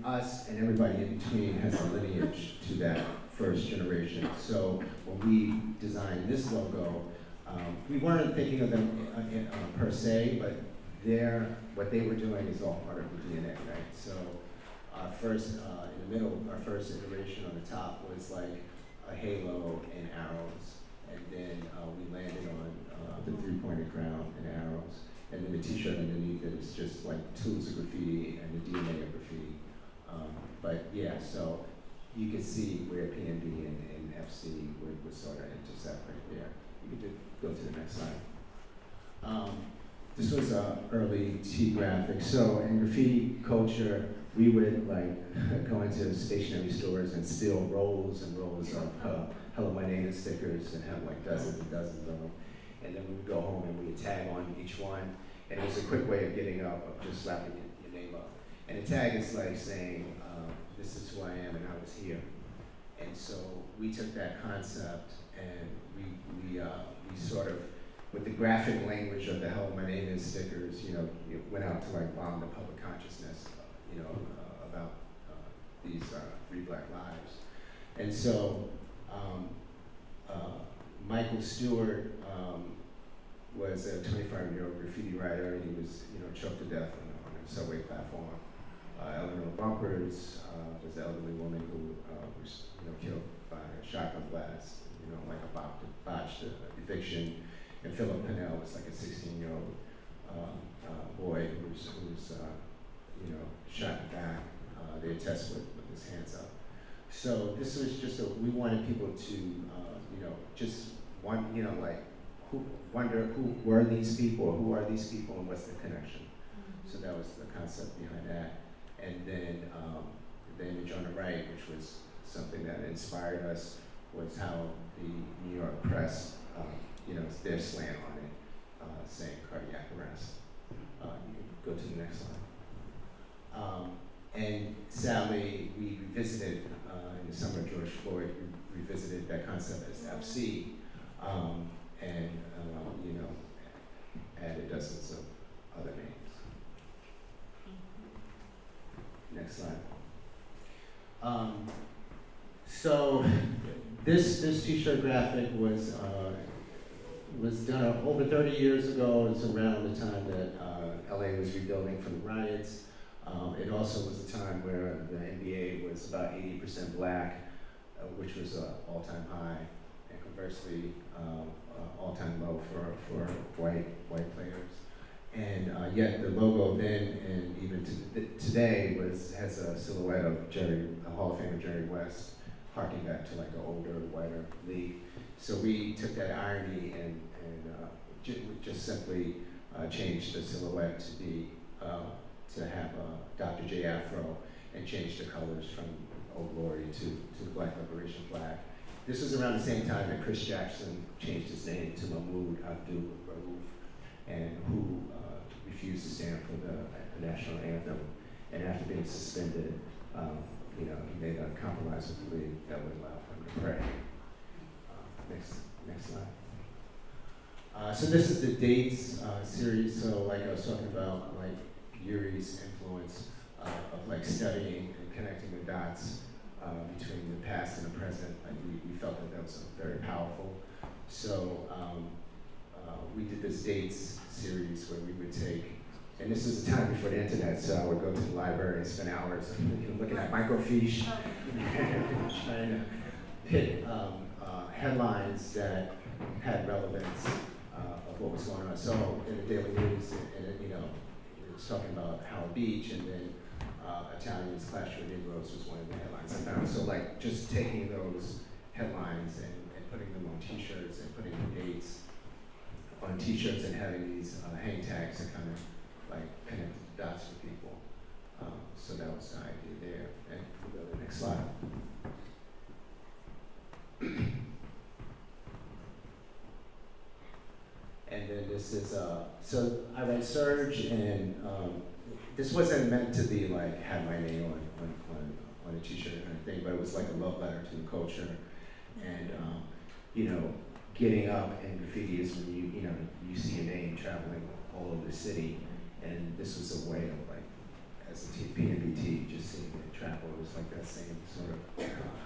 us and everybody in between has a lineage to that first generation. So when we designed this logo, we weren't thinking of them per se, but what they were doing is all part of the DNA, right? So our first, in the middle, our first iteration on the top was like a halo and arrows, and then we landed on the three-pointed crown and arrows, and then the t-shirt underneath it is just like tools of graffiti and the DNA of graffiti. But yeah, so you can see where PNB and FC would sort of intersect right there. You could go to the next slide. This was early T graphic. So in graffiti culture, we would like go into stationery stores and steal rolls and rolls of Hello My Name is stickers and have like dozens and dozens of them. And then we would go home and we would tag on each one. And it was a quick way of getting up, of just slapping your name up. And a tag is like saying, this is who I am and I was here. And so we took that concept and we sort of, with the graphic language of the Hello My Name is stickers, you know, it went out to like bomb the public consciousness, you know, about these free Black lives. And so Michael Stewart was a 25-year-old graffiti writer. He was, you know, choked to death on a subway platform. Eleanor Bumpers was the elderly woman who was, you know, killed by a shotgun blast, you know, like a botched eviction. And Philip Pinnell was like a 16-year-old boy who was you know, shot in the back. They attest with his hands up. So this was just we wanted people to, you know, just you know, like, wonder who were these people, or who are these people, and what's the connection. So that was the concept behind that. And then the image on the right, which was something that inspired us, was how the New York press, you know, their slant on it, saying cardiac arrest. You can go to the next slide. And sadly, we revisited, in the summer of George Floyd, we revisited that concept as FC, and you know, added dozens of other names. Next slide. So this T-shirt graphic was done over 30 years ago. It was around the time that LA was rebuilding from the riots. It also was a time where the NBA was about 80% black, which was an all-time high, and conversely, all-time low for white players. And yet the logo then, and even today, has a silhouette of a Hall of Famer Jerry West, harking back to like an older, whiter league. So we took that irony and just simply changed the silhouette to be to have Dr. J Afro, and changed the colors from Old Glory to the Black Liberation flag. This was around the same time that Chris Jackson changed his name to Mahmoud Abdul Rauf, and who refused to stand for the national anthem. And after being suspended, he made a compromise with the league that would allow him to pray. Next slide. So this is the dates series. So like I was talking about, like Yuri's influence of like studying and connecting the dots between the past and the present. Like we felt that was very powerful. So we did this dates series where we would take, and this was the time before the internet, so I would go to the library and spend hours looking at microfiche, trying to pick headlines that had relevance of what was going on. So in the Daily News, it was talking about Howard Beach, and then Italians clash with Negroes was one of the headlines I found. So like just taking those headlines and putting them on T-shirts and putting the dates on T-shirts and having these hang tags and kind of like connect the dots for people. So that was the idea there. And we'll go to the next slide. And then this is, so I write Serge, and this wasn't meant to be like, have my name on a T-shirt or anything, but it was like a love letter to the culture. And, getting up in graffiti is when you see your name traveling all over the city. And this was a way of like, as a PNBT, just seeing it travel. It was like that same sort of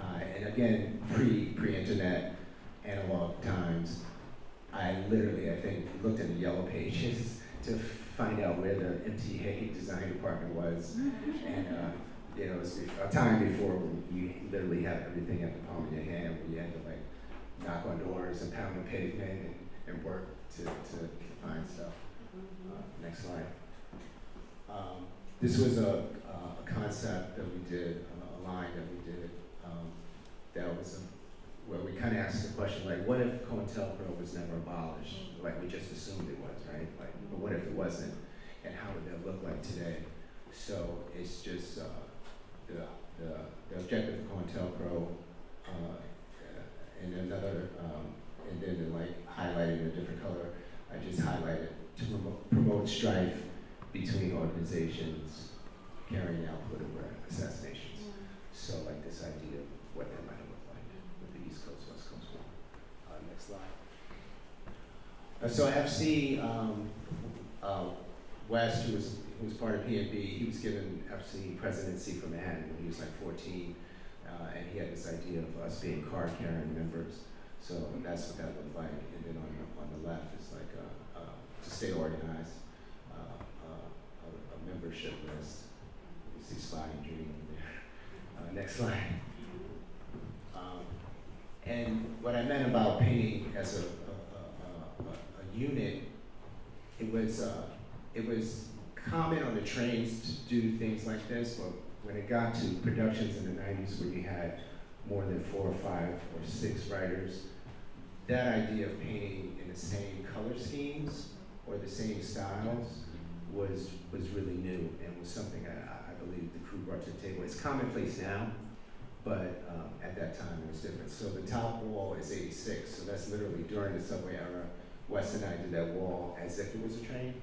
high. And again, pre-internet, analog times, I think, looked in the yellow pages to find out where the MTA design department was. And it was a time before when you literally had everything at the palm of your hand, where you had to like knock on doors and pound the pavement and work to find stuff. Next slide. This was a concept that we did, a line that we did, that was where we kind of asked the question, like, what if COINTELPRO was never abolished? Like, we just assumed it was, right? Like, but what if it wasn't? And how would that look like today? So it's just the objective of COINTELPRO, and another, and then like highlighting a different color, I just highlighted to promote strife between organizations carrying out political assassinations. So like this idea of what that might look like with the East Coast, West Coast war. Next slide. So FC West, who was part of PNB, he was given FC presidency for Manhattan when he was like 14, and he had this idea of us being card-carrying members. So that's what that looked like. And then on the left is like to stay organized, a membership list. You see Spie and Yuri there. Next slide. And what I meant about painting as a unit, it was common on the trains to do things like this, but when it got to productions in the 90s where you had more than 4 or 5 or 6 writers, that idea of painting in the same color schemes or the same styles was really new and was something I believe the crew brought to the table. It's commonplace now, but at that time it was different. So the top wall is 86, so that's literally during the subway era. Wes and I did that wall as if it was a train.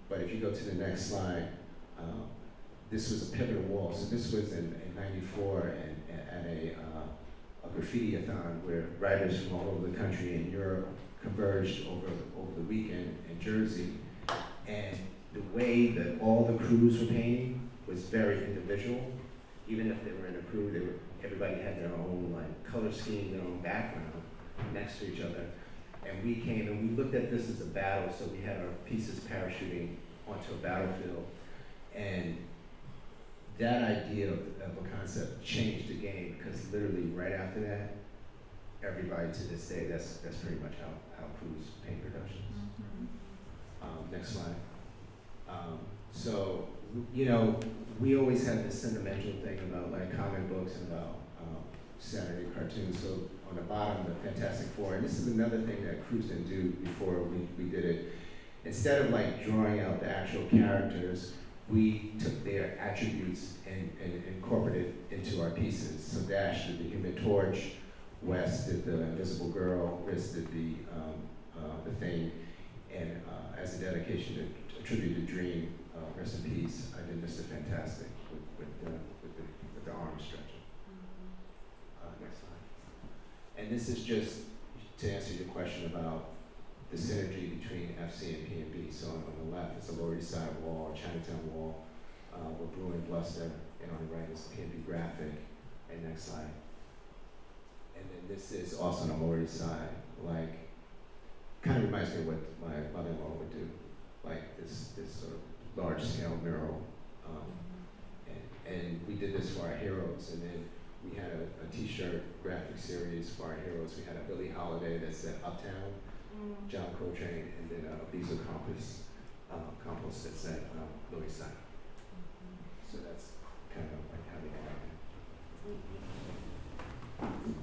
But if you go to the next slide, this was a pivotal wall. So this was in '94 and at a graffiti-a-thon where writers from all over the country and Europe converged over the weekend in Jersey. And the way that all the crews were painting was very individual. even if they were in a crew, everybody had their own like color scheme, their own background next to each other. And we came and we looked at this as a battle, so we had our pieces parachuting onto a battlefield. And that idea of a concept changed the game, because literally right after that, everybody to this day, that's pretty much how crews paint productions. Next slide. So, you know, we always had this sentimental thing about like comic books and about Saturday cartoons. So on the bottom, the Fantastic Four, and this is another thing that crews didn't do before we did it. Instead of like drawing out the actual characters, we took their attributes and incorporated into our pieces. So Dash did the Human Torch, Wes did the Invisible Girl, Chris did the Thing, and as a dedication to tribute to Dream, rest in peace, I did Mr. Fantastic with the arm stretching. Next slide. And this is just to answer your question about the synergy between FC and P&B. So on the left, it's a Lower East Side wall, Chinatown wall, with Blue and Bluster, and on the right is P&B graphic. And next slide. And then this is also on the Lower East Side, like, kind of reminds me of what my mother-in-law would do, like this sort of large-scale mural. And we did this for our heroes, and then we had a t-shirt graphic series for our heroes. We had a Billie Holiday that said Uptown, John Coltrane, and then a Beezer Compost that said Lower East Side. So that's kind of like how they got it.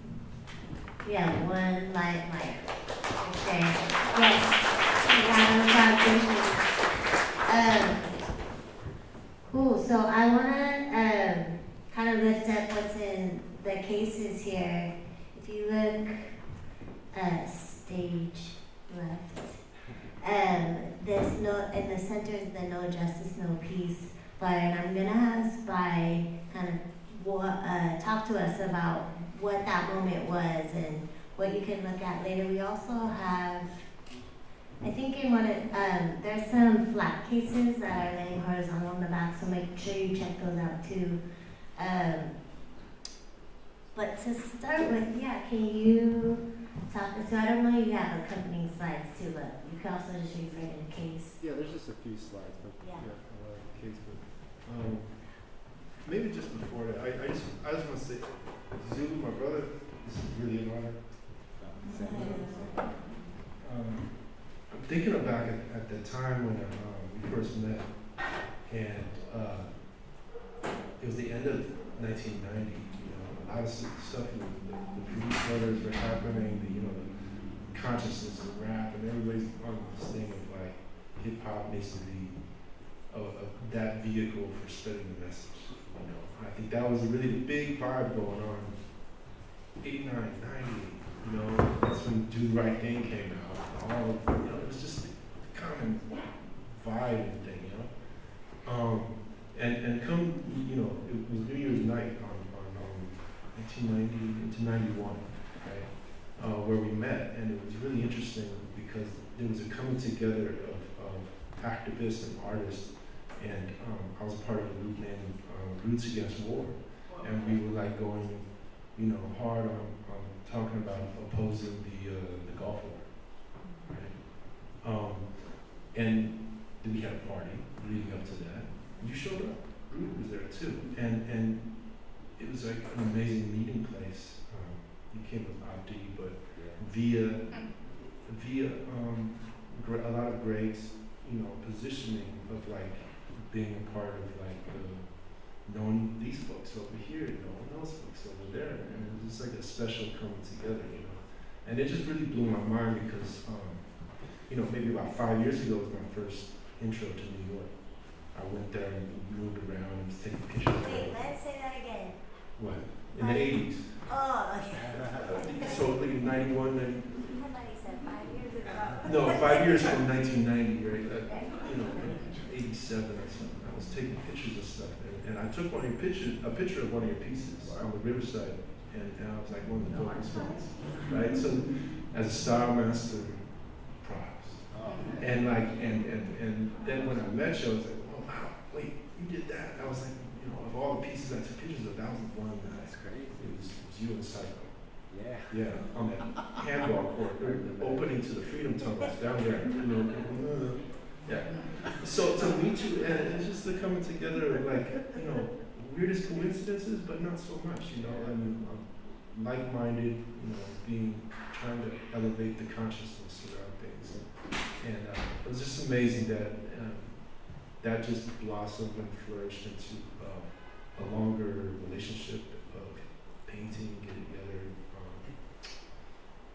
Yeah, one light mic. Okay. Yes. Cool. So I wanna kind of lift up what's in the cases here. If you look stage left, there's no, in the center is the No Justice, No Peace flyer, and I'm gonna have Spie kind of talk to us about what that moment was and what you can look at later. We also have, I think in one of, there's some flat cases that are laying horizontal on the back, so make sure you check those out too. But to start with, yeah, can you talk, so I don't know you have accompanying slides too, but you can also just refer to the case. Yeah, there's just a few slides, but yeah, case, but maybe just before that, I just want to say, Zulu, my brother, this is really an honor. I'm thinking about it at the time when we first met, and it was the end of 1990. You know, a lot of stuff, the Produce Brothers were happening. The consciousness of rap, and everybody's on this thing of like hip hop needs to be that vehicle for spreading the message. You know, I think that was really the big vibe going on. 89, 90. You know, that's when Do the Right Thing came out. All, you know, it was just a common vibe and thing, you know. And come, you know, it was New Year's night on 1990 into 91, right? Where we met, and it was really interesting because there was a coming together of activists and artists, and I was a part of a group named Roots Against War, and we were like going, you know, hard on talking about opposing the Gulf War, right? And then we had a party leading up to that. You showed up. Root was there too, and it was like an amazing meeting place. You came with Abdi, but via a lot of Greg's, you know, positioning of like being a part of like knowing these folks over here, no one knows folks over there, and it was just like a special coming together, you know. And it just really blew my mind because, you know, maybe about 5 years ago was my first intro to New York. I went there and moved around and was taking pictures. Wait, let's say that again. What? In the 80s. Oh, okay. So like in 91, then. Somebody said 5 years ago. No, 5 years from 1990, right? You know, 87 or something. I was taking pictures of stuff, and I took a picture of one of your pieces on the Riverside, and I was like one of the dopest ones, right? So, as a style master, props. And like, and then when I met you, I was like, oh wow, wait, you did that. I was like, you know, of all the pieces I took pictures of, that was the one that That's crazy. it was you and Psycho. Yeah. Yeah, on that handball court, the opening to the Freedom Tunnels down there. Yeah. So to meet you, and it's just the coming together of like, weirdest coincidences, but not so much, and like-minded, trying to elevate the consciousness around things. And it was just amazing that that just blossomed and flourished into a longer relationship of painting, getting together.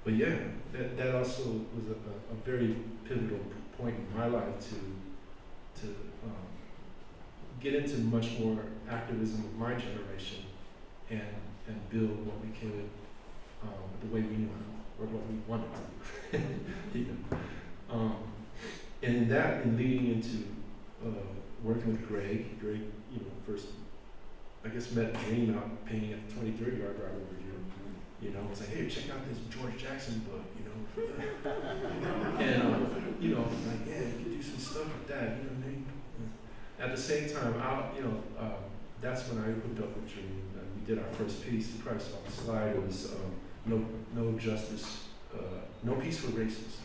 But yeah, that also was a very pivotal point in my life to get into much more activism of my generation and build what became the way we knew how, or what we wanted to do. And in that, in leading into working with Greg, first, I guess, met Dream out painting at the 23rd yard right over here. It's like, hey, check out this George Jackson book, and, like, yeah, you could do some stuff with that, At the same time, that's when I hooked up with Dream, and we did our first piece. You probably saw the slide. It was no justice, no peace for racists.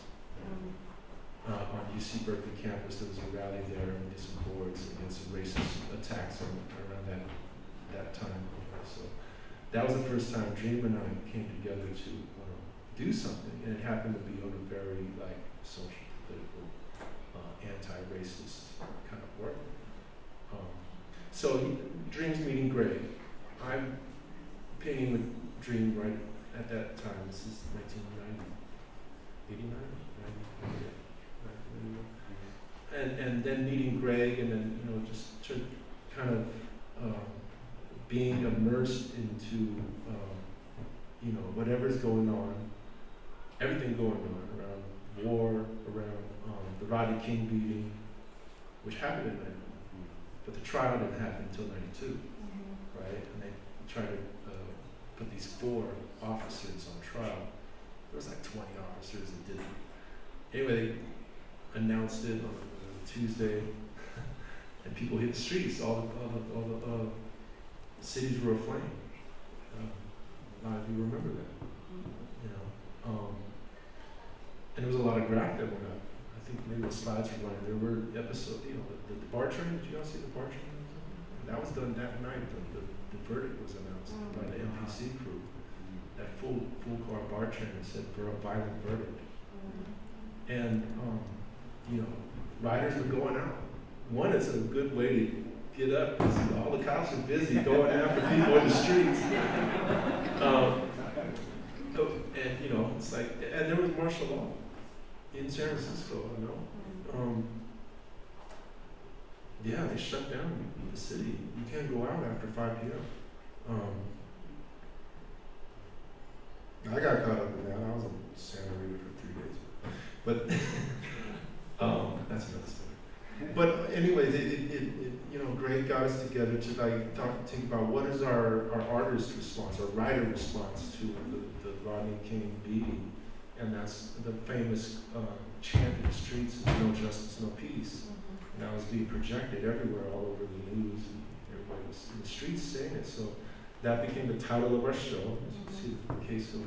On UC Berkeley campus, there was a rally there, and we did some boards against some racist attacks around that time. So that was the first time Dream and I came together to do something, and it happened to be on a very social, political, anti-racist kind of work. So Dream's meeting Greg. I'm painting with Dream right at that time. This is 1989. And then meeting Greg, and then just to kind of being immersed into whatever's going on, everything going on around war, around the Rodney King beating, which happened in 91, but the trial didn't happen until 92, right? And they tried to put these 4 officers on trial. There was like 20 officers that did it. Anyway, they announced it on Tuesday, and people hit the streets. All the cities were aflame. A lot of you remember that, and there was a lot of graph that went up. I think maybe the slides were running. There were episodes, the bar train. Did you all see the bar train? That was done that night. The verdict was announced by the MPC crew. That full car bar train said for a violent verdict. And riders were going out. One, it's a good way to get up because all the cops are busy going after people in the streets. And it's like, and there was martial law in San Francisco. Yeah, they shut down the city. You can't go out after 5 p.m. I got caught up in that. I was in Santa Rita for 3 days, but that's another story. But anyways, Greg got us together to think about what is our artist response, our writer response to the Rodney King beating, and that's the famous chant in the streets: "No justice, no peace." And that was being projected everywhere, all over the news, and everybody was in the streets saying it. So that became the title of our show. As you can see, the case of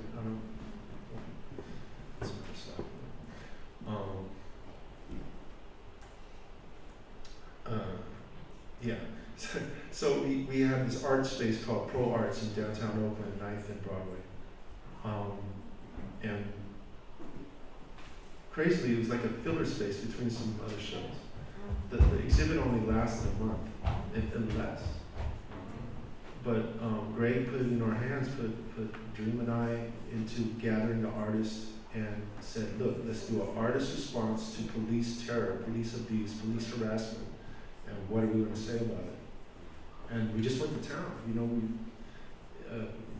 yeah. So we have this art space called Pro Arts in downtown Oakland, 9th and Broadway. And crazily, it was like a filler space between some other shows. The exhibit only lasted a month, and less. But Greg put it in our hands, put Dream and I into gathering the artists and said, look, let's do an artist response to police terror, police abuse, police harassment, and what are we going to say about it? And we just went to town, we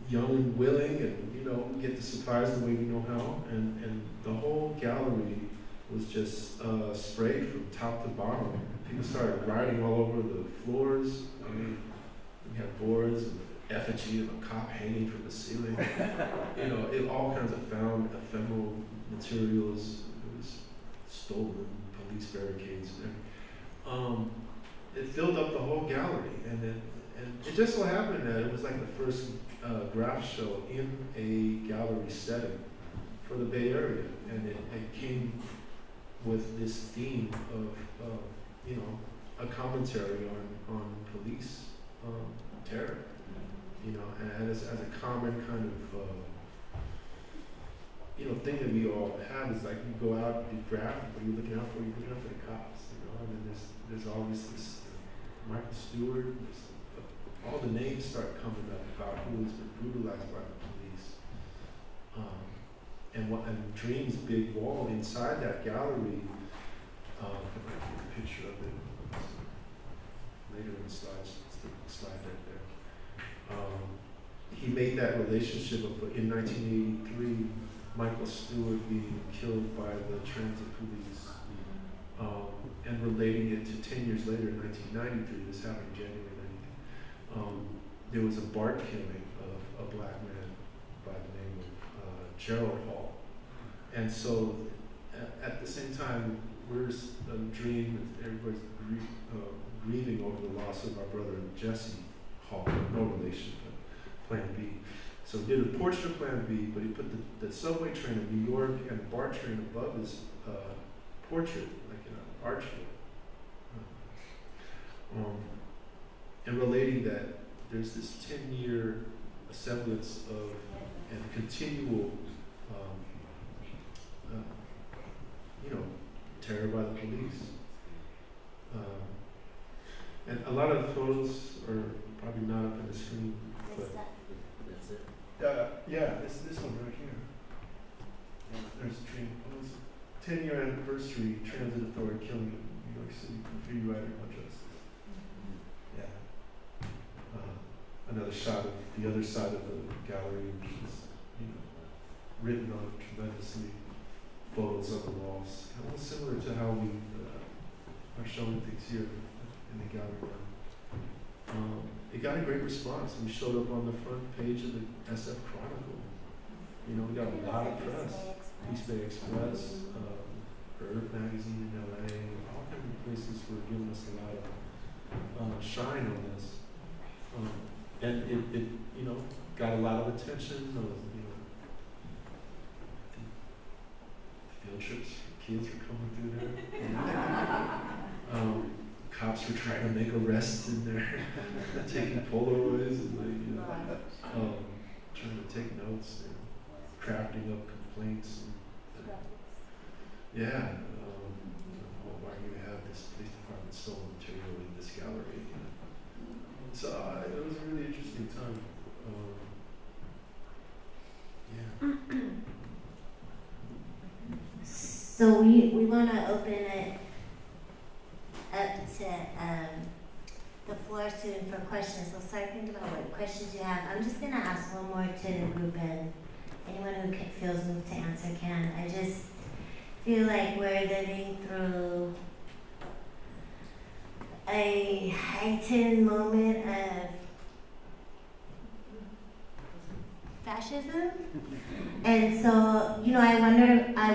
young and willing, and get the supplies the way we know how, and the whole gallery was just sprayed from top to bottom. People started writing all over the floors. We had boards and the effigy of a cop hanging from the ceiling. All kinds of found ephemeral materials. It was stolen, police barricades. It filled up the whole gallery, And it just so happened that it was like the first graph show in a gallery setting for the Bay Area, and it came with this theme of you know, a commentary on police terror, you know, and as a common kind of you know, thing that we all have is like you go out, you graph, what are you looking out for? You're looking out for the cops, you know, and then there's always this Michael Stewart, all the names start coming up about who has been brutalized by the police. And Dream's big wall inside that gallery, I might take a picture of it later in the slides, it's the slide right there. He made that relationship of, in 1983, Michael Stewart being killed by the transit police, and relating it to 10 years later, in 1993, this happened in January 93, there was a BART killing of a black man by the name of Gerald Hall. And so at the same time, we're Dream, everybody's grieving over the loss of our brother Jesse Hall, no relation, but Plan B. So he did a portrait of Plan B, but he put the subway train of New York and the BART train above his portrait, like in an arch. And relating that there's this 10-year semblance of and continual, you know, terror by the police. And a lot of the photos are probably not up on the screen, but That's it. yeah, this one right here. There's a Dream. It was 10-year anniversary transit authority killing in New York City, graffiti writer on justice. Yeah. Another shot of the other side of the gallery, which is, you know, written on tremendously, photos on the walls. Kind of similar to how we are showing things here in the gallery now. It got a great response. We showed up on the front page of the SF Chronicle. You know, we got a lot of press. East Bay Express, Earth Magazine in LA, all kinds of places were giving us a lot of shine on this. And it, you know, got a lot of attention. You know, I think field trips for kids were coming through there. Cops were trying to make arrests in there, taking Polaroids and like, you know, trying to take notes and crafting up complaints. Yeah, why do you have this police department stolen material in this gallery? You know? So it was a really interesting time. Yeah. So we want to open it up to the floor soon for questions. So start thinking about what questions you have. I'm just going to ask one more to the group, and anyone who feels moved to answer can. I just feel like we're living through a heightened moment of fascism. And so, you know, I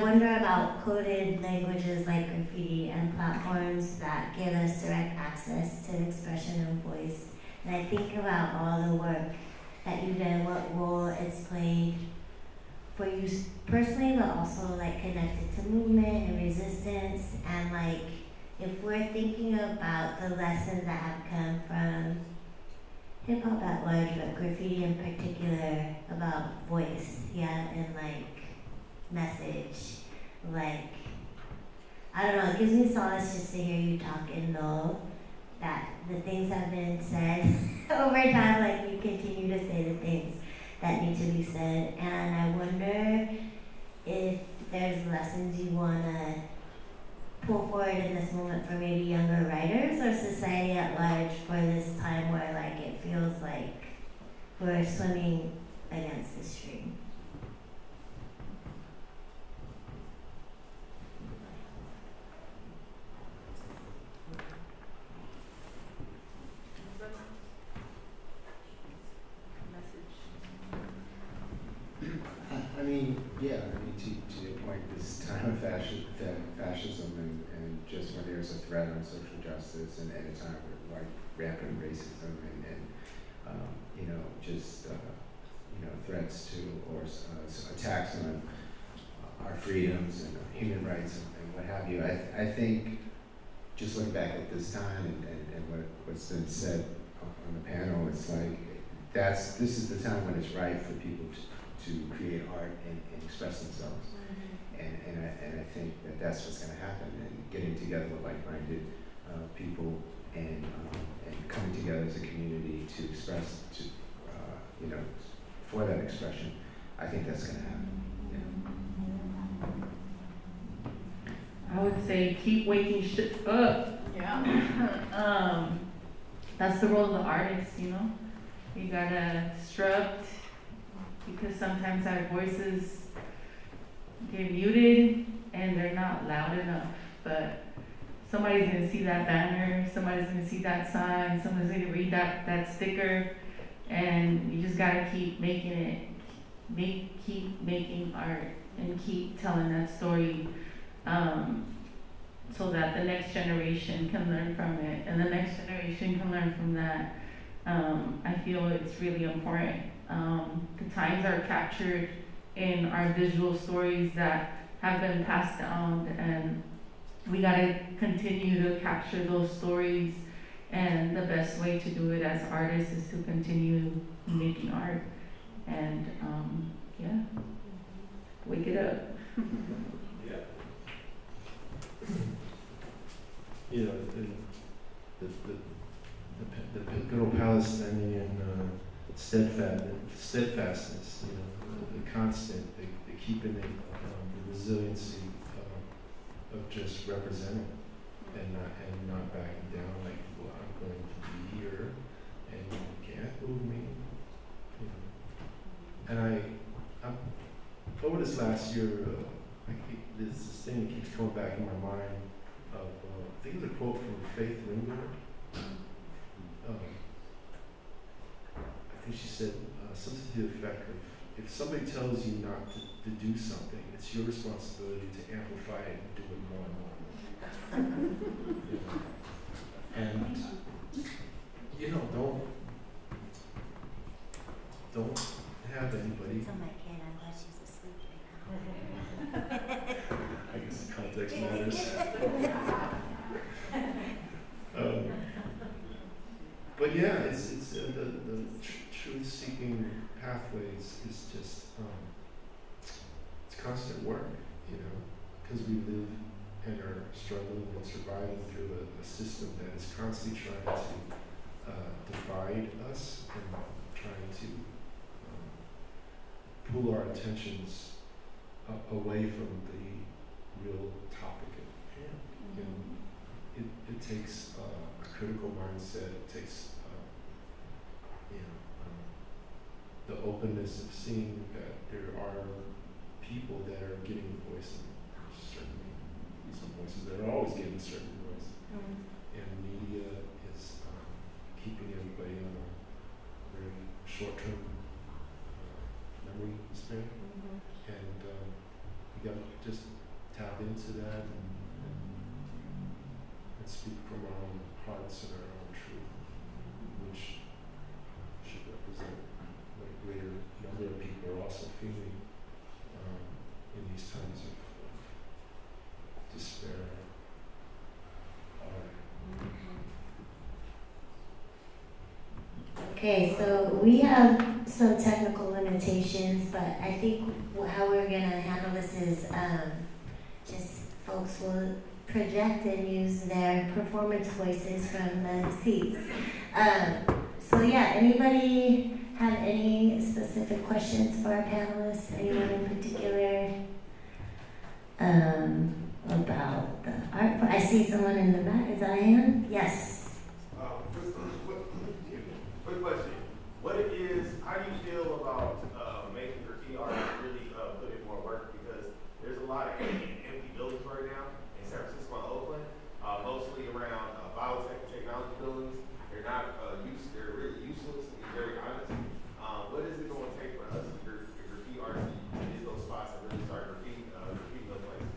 wonder about coded languages like graffiti and platforms that give us direct access to expression and voice. And I think about all the work that you did, what role it's played for you personally, but also like connected to movement and resistance. And like, if we're thinking about the lessons that have come from hip hop at large, but graffiti in particular, about voice, yeah, and like message, like, I don't know, it gives me solace just to hear you talk and know that the things have been said over time, like you continue to say the things that need to be said. And I wonder if there's lessons you want to pull forward in this moment for maybe younger writers or society at large for this time where like it feels like we're swimming against the stream. I mean, yeah, I mean, to your point, this time of fascism and just when there's a threat on social justice and at a time where like rampant racism and you know, just you know, threats to or attacks on our freedoms and human rights and what have you. I think just looking back at this time and what's been said on the panel, it's like this is the time when it's right for people to create art and express themselves. And I think that's what's going to happen, and getting together with like-minded people and coming together as a community to express, you know, for that expression. I think that's going to happen. Yeah. I would say keep waking shit up. Yeah. That's the role of the artist, you know. You gotta disrupt, because sometimes our voices get muted and they're not loud enough. But somebody's gonna see that banner, somebody's gonna see that sign, somebody's gonna read that sticker, and you just gotta keep making it, keep making art and keep telling that story, so that the next generation can learn from it and the next generation can learn from that. I feel it's really important. The times are captured in our visual stories that have been passed down, and we gotta continue to capture those stories, and the best way to do it as artists is to continue making art. And yeah, wake it up. You know, the good old Palestinian steadfastness, you know, the constant, the keeping it, the resiliency of just representing and not backing down. Like, well, I'm going to be here, and you can't move me. You know, and I'm over this last year, there's this thing that keeps coming back in my mind. I think it was a quote from Faith Ringler. I think she said something to the effect of, if somebody tells you not to do something, it's your responsibility to amplify it and do it more and more. You know? And, you know, don't have anybody. Tell my kid I'm glad she's asleep right now. I guess the context matters. But yeah, it's the truth-seeking pathways is just it's constant work, you know, because we live and are struggling and surviving through a system that is constantly trying to divide us and trying to pull our attentions away from the real topic at hand. You know, it takes a critical mindset. It takes the openness of seeing that there are people that are getting a voice, and certainly some voices that are always getting a certain voice. And media is keeping everybody on a very short-term memory span. And we got to just tap into that and speak from our own hearts and our own truth, which should represent what a greater number of people are also feeling in these times of despair. Okay, so we have some technical limitations, but I think how we're going to handle this is just folks will project and use their performance voices from the seats. So yeah, anybody have any specific questions for our panelists? Anyone in particular about the art? I see someone in the back. Is that a hand? Yes. Quick question. How do you feel about making graffiti art really put in more work? Because there's a lot of empty buildings right now in San Francisco and Oakland, mostly around biotech and technology buildings. They're not they're really useless, to be very honest. What is it going to take for us, the graffiti artists, to hit those spots and really start graffitiing those places?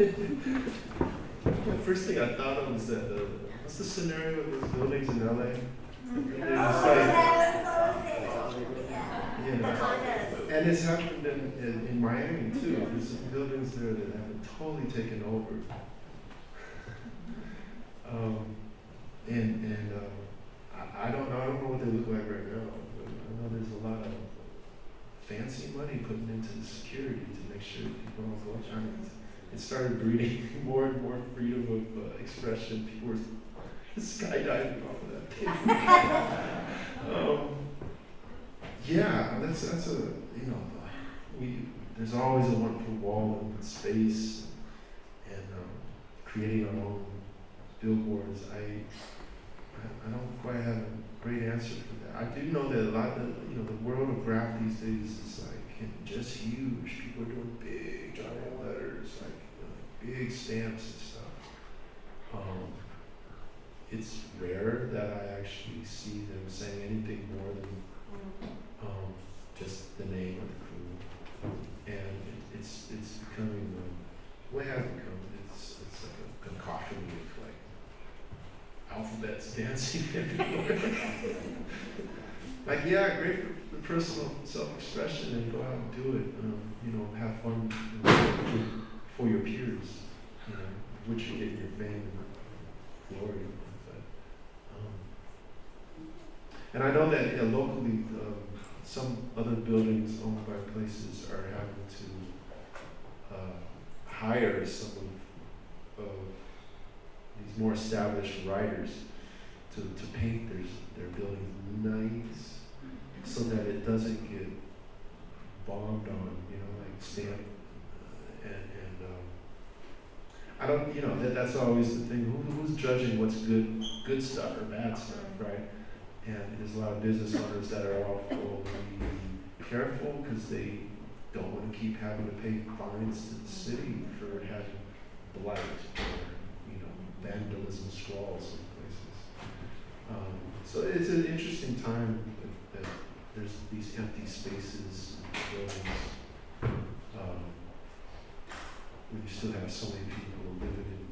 The first thing I thought of was that what's the scenario of those buildings in LA? And it's happened in Miami too. There's some buildings there that have been totally taken over. I don't know what they look like right now, but I know there's a lot of fancy money putting into the security to make sure people don't go on it. It started breeding more and more freedom of expression. People were skydiving off of that thing. Yeah, that's a, you know, there's always a wonderful wall and space and creating our own billboards. I don't quite have a great answer for that. I do know that a lot of, the world of graph these days is like just huge. People are doing big giant letters, like big stamps and stuff. It's rare that I actually see them saying anything more than just the name of the crew, and it's becoming what has become. It's like a cacophony of like alphabets dancing everywhere. Like, yeah, great for personal self-expression and go out and do it. Have fun for your peers, which you get your fame and glory. And I know that locally, some other buildings owned by places are having to hire some of these more established writers to paint their buildings nice, so that it doesn't get bombed on, like stamp. I don't, that's always the thing. Who's judging what's good stuff or bad stuff, right? And there's a lot of business owners that are awfully careful because they don't want to keep having to pay fines to the city for having blight or, vandalism scrawls in places. So it's an interesting time that there's these empty spaces, buildings. We still have so many people living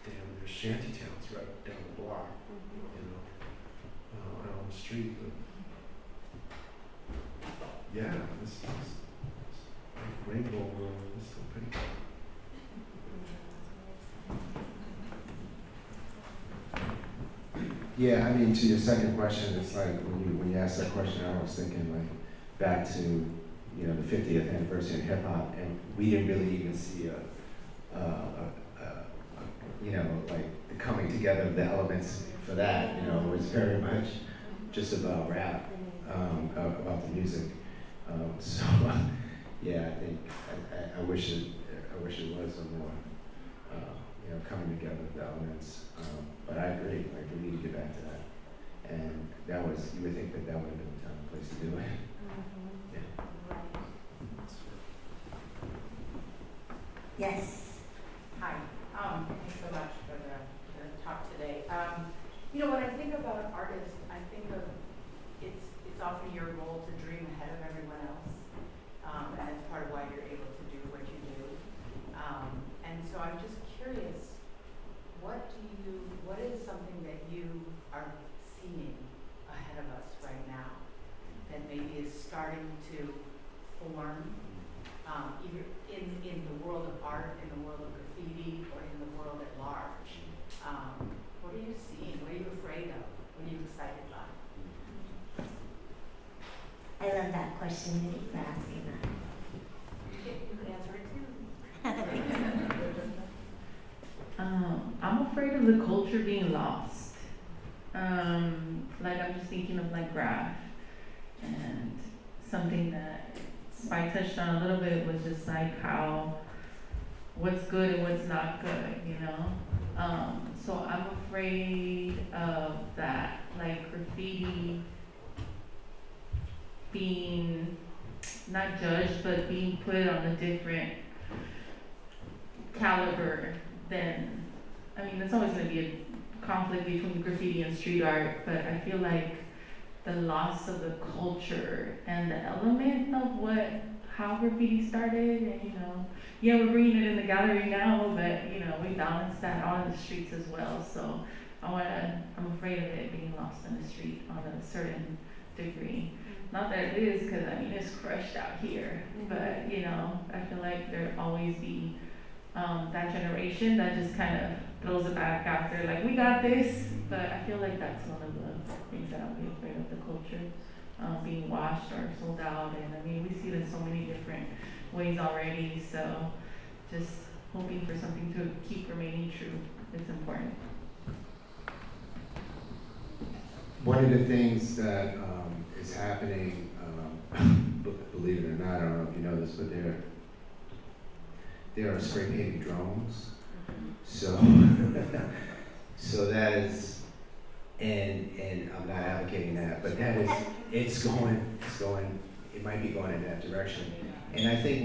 in their shanty towns right down the block, out on the street. But yeah, this rainbow world is still pretty cool. Yeah, I mean, to your second question, it's like when you asked that question, I was thinking like back to the 50th anniversary of hip hop, and we didn't really even see like the coming together of the elements for that. It was very much just about rap, about the music. Yeah, I think I wish it was a more coming together of the elements. But I agree, like we need to get back to that. And that was, you would think that would have been the time and place to do it. Yeah. Yes. Hi. Thanks so much for the talk today. When I think about artists, I think of it's often your role to dream ahead of everyone else, and it's part of why you're able to do what you do. And so I'm just curious, what is something that you are seeing ahead of us right now that maybe is starting to form, either in the world of art, in the world of graffiti, or in the world at large? What are you seeing? What are you afraid of? What are you excited by? I love that question. Thank you for asking that. You could answer it too. I'm afraid of the culture being lost. Like I'm just thinking of like graph, and something that Spie touched on a little bit was just like how what's good and what's not good, So I'm afraid of that, like graffiti being not judged, but being put on a different caliber than, there's always going to be a conflict between graffiti and street art, but I feel like the loss of the culture and the element of what how graffiti started, and you know, yeah, we're bringing it in the gallery now, but you know, we balance that on the streets as well. So I'm afraid of it being lost in the street on a certain degree. Not that it is, because I mean it's crushed out here, but you know, I feel like there'll always be that generation that just kind of throws it back out there, like we got this. But I feel like that's one of the things that I'll be afraid of, the culture being washed or sold out. And I mean, we see it in so many different ways already. So just hoping for something to keep remaining true is important. One of the things that is happening, believe it or not, I don't know if you know this, but there are spray painting drones. So, so that is, and I'm not advocating that, but that is, it's going, it might be going in that direction. And I think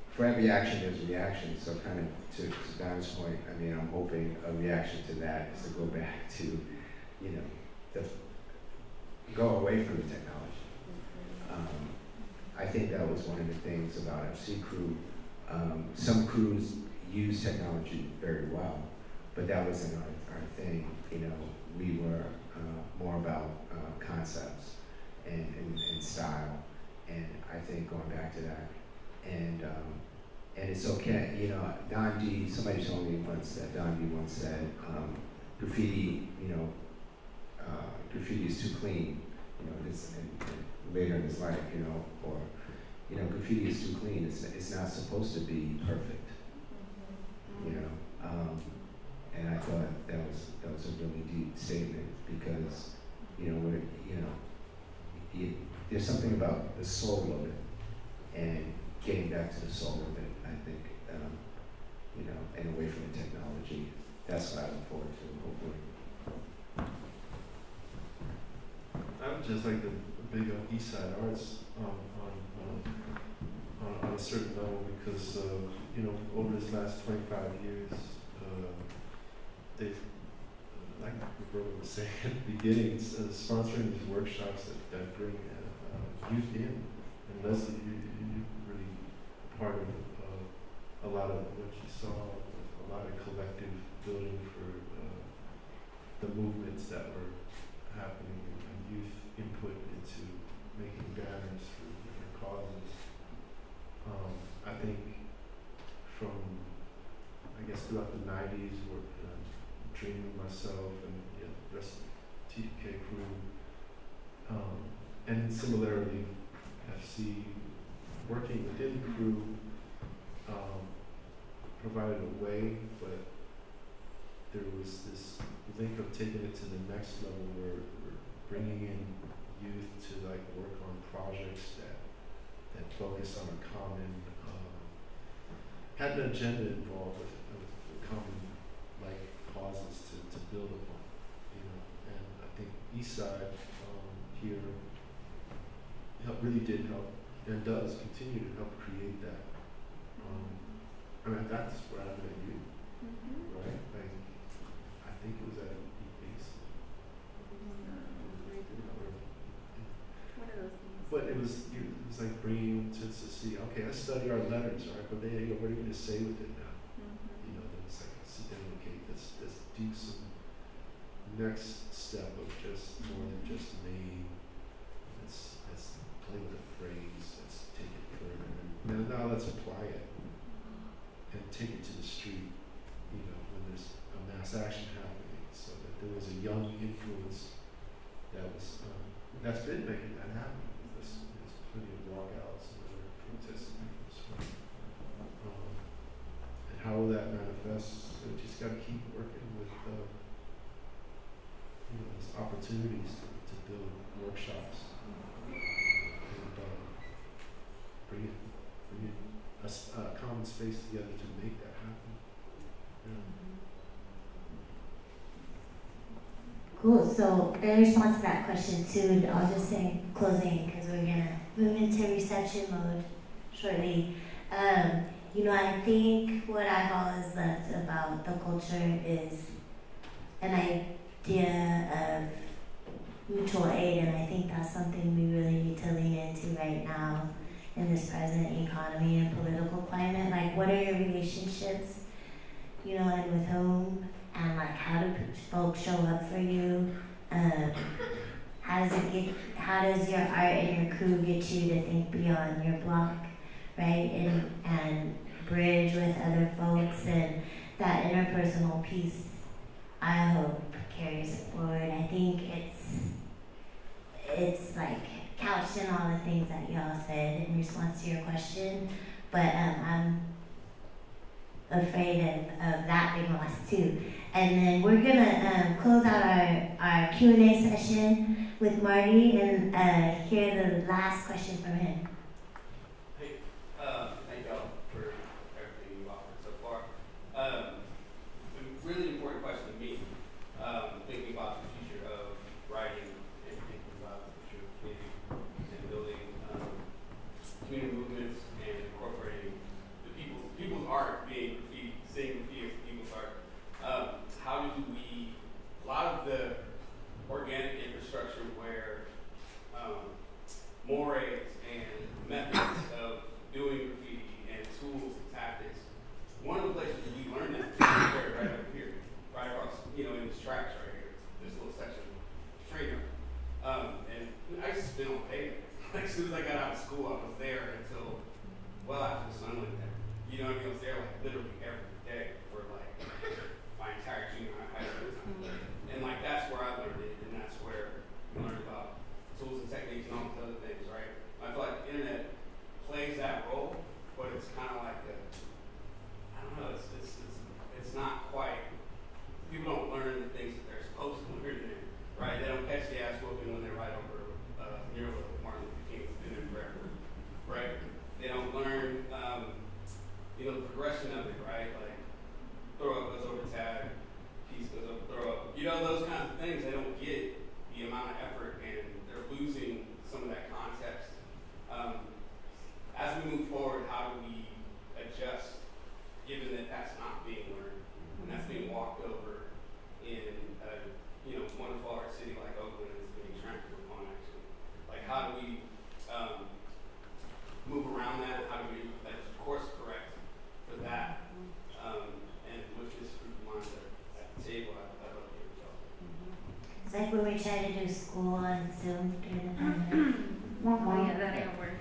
for every action, there's a reaction. So kind of to Don's point, I mean, I'm hoping a reaction to that is to go back to, you know, go away from the technology. I think that was one of the things about MC Crew. Some crews use technology very well, but that wasn't our thing. You know, we were more about concepts and style, and I think going back to that, and it's okay. You know, Don D. Somebody told me once that Don D. once said, graffiti. You know, graffiti is too clean. You know, and later in his life, you know, or you know, graffiti is too clean. It's not supposed to be perfect. You know, and I thought that was a really deep statement, because you know there's something about the soul of it, and getting back to the soul of it. I think you know, and away from the technology. That's what I look forward to. Hopefully. I would just like to big up EastSide Arts on a certain level, because you know, over this last 25 years, they've, like Roberto was saying at the beginning, sponsoring these workshops that bring youth in. And Leslie, you really part of a lot of what you saw, a lot of collective building for the movements that were happening, and youth input into making banners for different causes. I think from, I guess, throughout the 90s, we're dreaming myself and the rest of the TDK crew, and similarly, FC working within the crew provided a way, but there was this link of taking it to the next level, where we're bringing in youth to like work on projects that focus on a common, had an agenda involved with common like causes to build upon, you know. And I think EastSide here really did help, and does continue to help create that. I mean, that's where I met you, right? Like, I think it was at a base. But it was like bringing to see, okay, let's study our letters, right? But they, you know, what are you going to say with it now? You know, then it's like, sit down, okay, let's do some next step of just more than just name. Let's play with the phrase. Let's take it further. And now let's apply it and take it to the street. You know, when there's a mass action happening, so that there was a young influence that was that's been making that happen. There's plenty of walkouts and other protests and and how will that manifest? So just got to keep working with you know, these opportunities to build workshops and bring a common space together to make that happen. Cool. So in response to that question too, I'll just say closing, because we're gonna move into reception mode shortly. You know, I think what I've always loved about the culture is an idea of mutual aid, and I think that's something we really need to lean into right now. in this present economy and political climate? Like, what are your relationships, you know, and with whom? And like, how do folks show up for you? How does your art and your crew get you to think beyond your block, right? And bridge with other folks, and that interpersonal piece, I hope, carries it forward. I think it's like couched in all the things that y'all said in response to your question, but I'm afraid of that being lost too. And then we're gonna close out our Q&A session with Marty and hear the last question from him. Hey, thank y'all for everything you've offered so far. A really important question to me, thinking about the future of writing and thinking about the future of community and building community movements and incorporating the people's art being graffiti, seeing graffiti as people's art. How do we, a lot of the organic infrastructure where mores and methods of doing graffiti and tools and tactics, one of the places that we learn that is right over here, right across, you know, in this tracks right here, this little section of train yard. And I used to spin on pavement. Like, as soon as I got out of school, I was there until well after the sun went down. You know what I mean? I was there like literally every day for like my entire junior high school time. And like that's where I learned it, and that's where we learned about tools and techniques and all these other things, right? I feel like the internet plays that role, but it's kind of like I don't know, it's not quite, people don't learn the things that they're supposed to learn in it, right? They don't catch the ass whooping when they ride over near Martin Luther King's been there forever, right? They don't learn, you know, the progression of it, right? Like throw up goes over tag, piece goes over throw up. You know, those kinds of things, they don't get the amount of effort, and they're losing some of that context. As we move forward, how do we adjust, given that that's not being learned, and that's being walked over in a, you know, wonderful art city like Oakland is being trampled upon, actually. Like, how do we move around that? How do we course correct for that? And with this group of minds at the table, I'd love to hear results. It's like when we try to do school on Zoom during the pandemic. Oh yeah, that ain't work.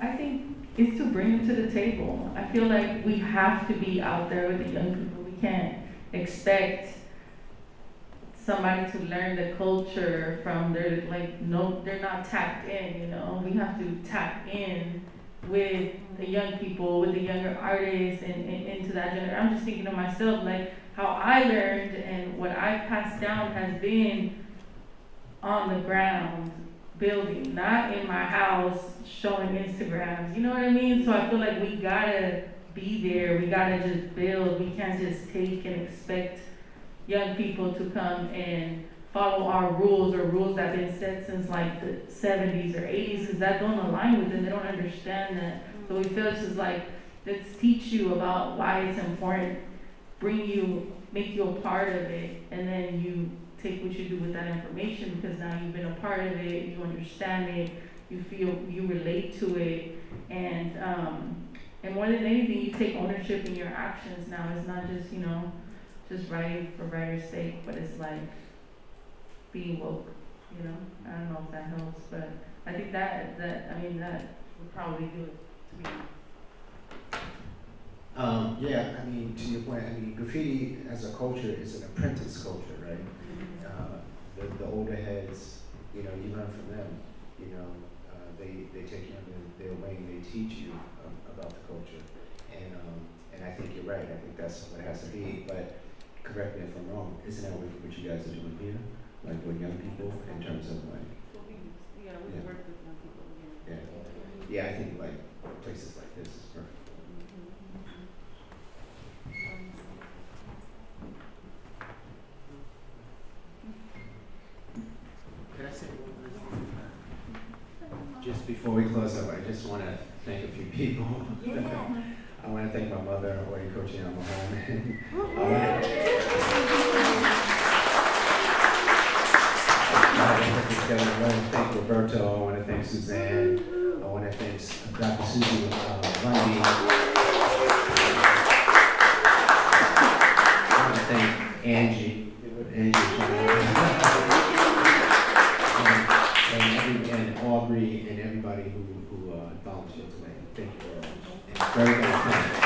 I think it's to bring them to the table. I feel like we have to be out there with the young people. We can't expect somebody to learn the culture from their, like, no, they're not tapped in, you know. We have to tap in with the young people, with the younger artists, and into that generation. I'm just thinking of myself, like, how I learned and what I've passed down has been on the ground, building, not in my house showing Instagrams, you know what I mean? So I feel like we gotta be there, we gotta just build. We can't just take and expect young people to come and follow our rules, or rules that have been set since like the 70s or 80s, because that don't align with them. They don't understand that. So we feel this is like, let's teach you about why it's important, bring you, make you a part of it, and then you take what you do with that information, because now you've been a part of it, you understand it, you feel, you relate to it, and more than anything, you take ownership in your actions now. It's not just, you know, just writing for writer's sake, but it's like being woke, you know? I don't know if that helps, but I think that would probably do it to me. Yeah, I mean, to your point, I mean, graffiti as a culture is an apprentice culture, right? The older heads, you know, you learn from them, you know, they take you under their wing, they teach you about the culture, and I think you're right. I think that's what it has to be. But correct me if I'm wrong. Isn't that what you guys are doing here, like with young people in terms of like? We work with young people. Yeah, I think like places like this is perfect. Could I say one more thing? Just before we close up, I just want to thank a few people. Yeah. I want to thank my mother, Kochiyama home. I want to thank Roberto, I want to thank Suzanne, I want to thank Dr. Susie Lundy. I want to thank Angie. And Aubrey and everybody who volunteered tonight. Thank you very much. And very much.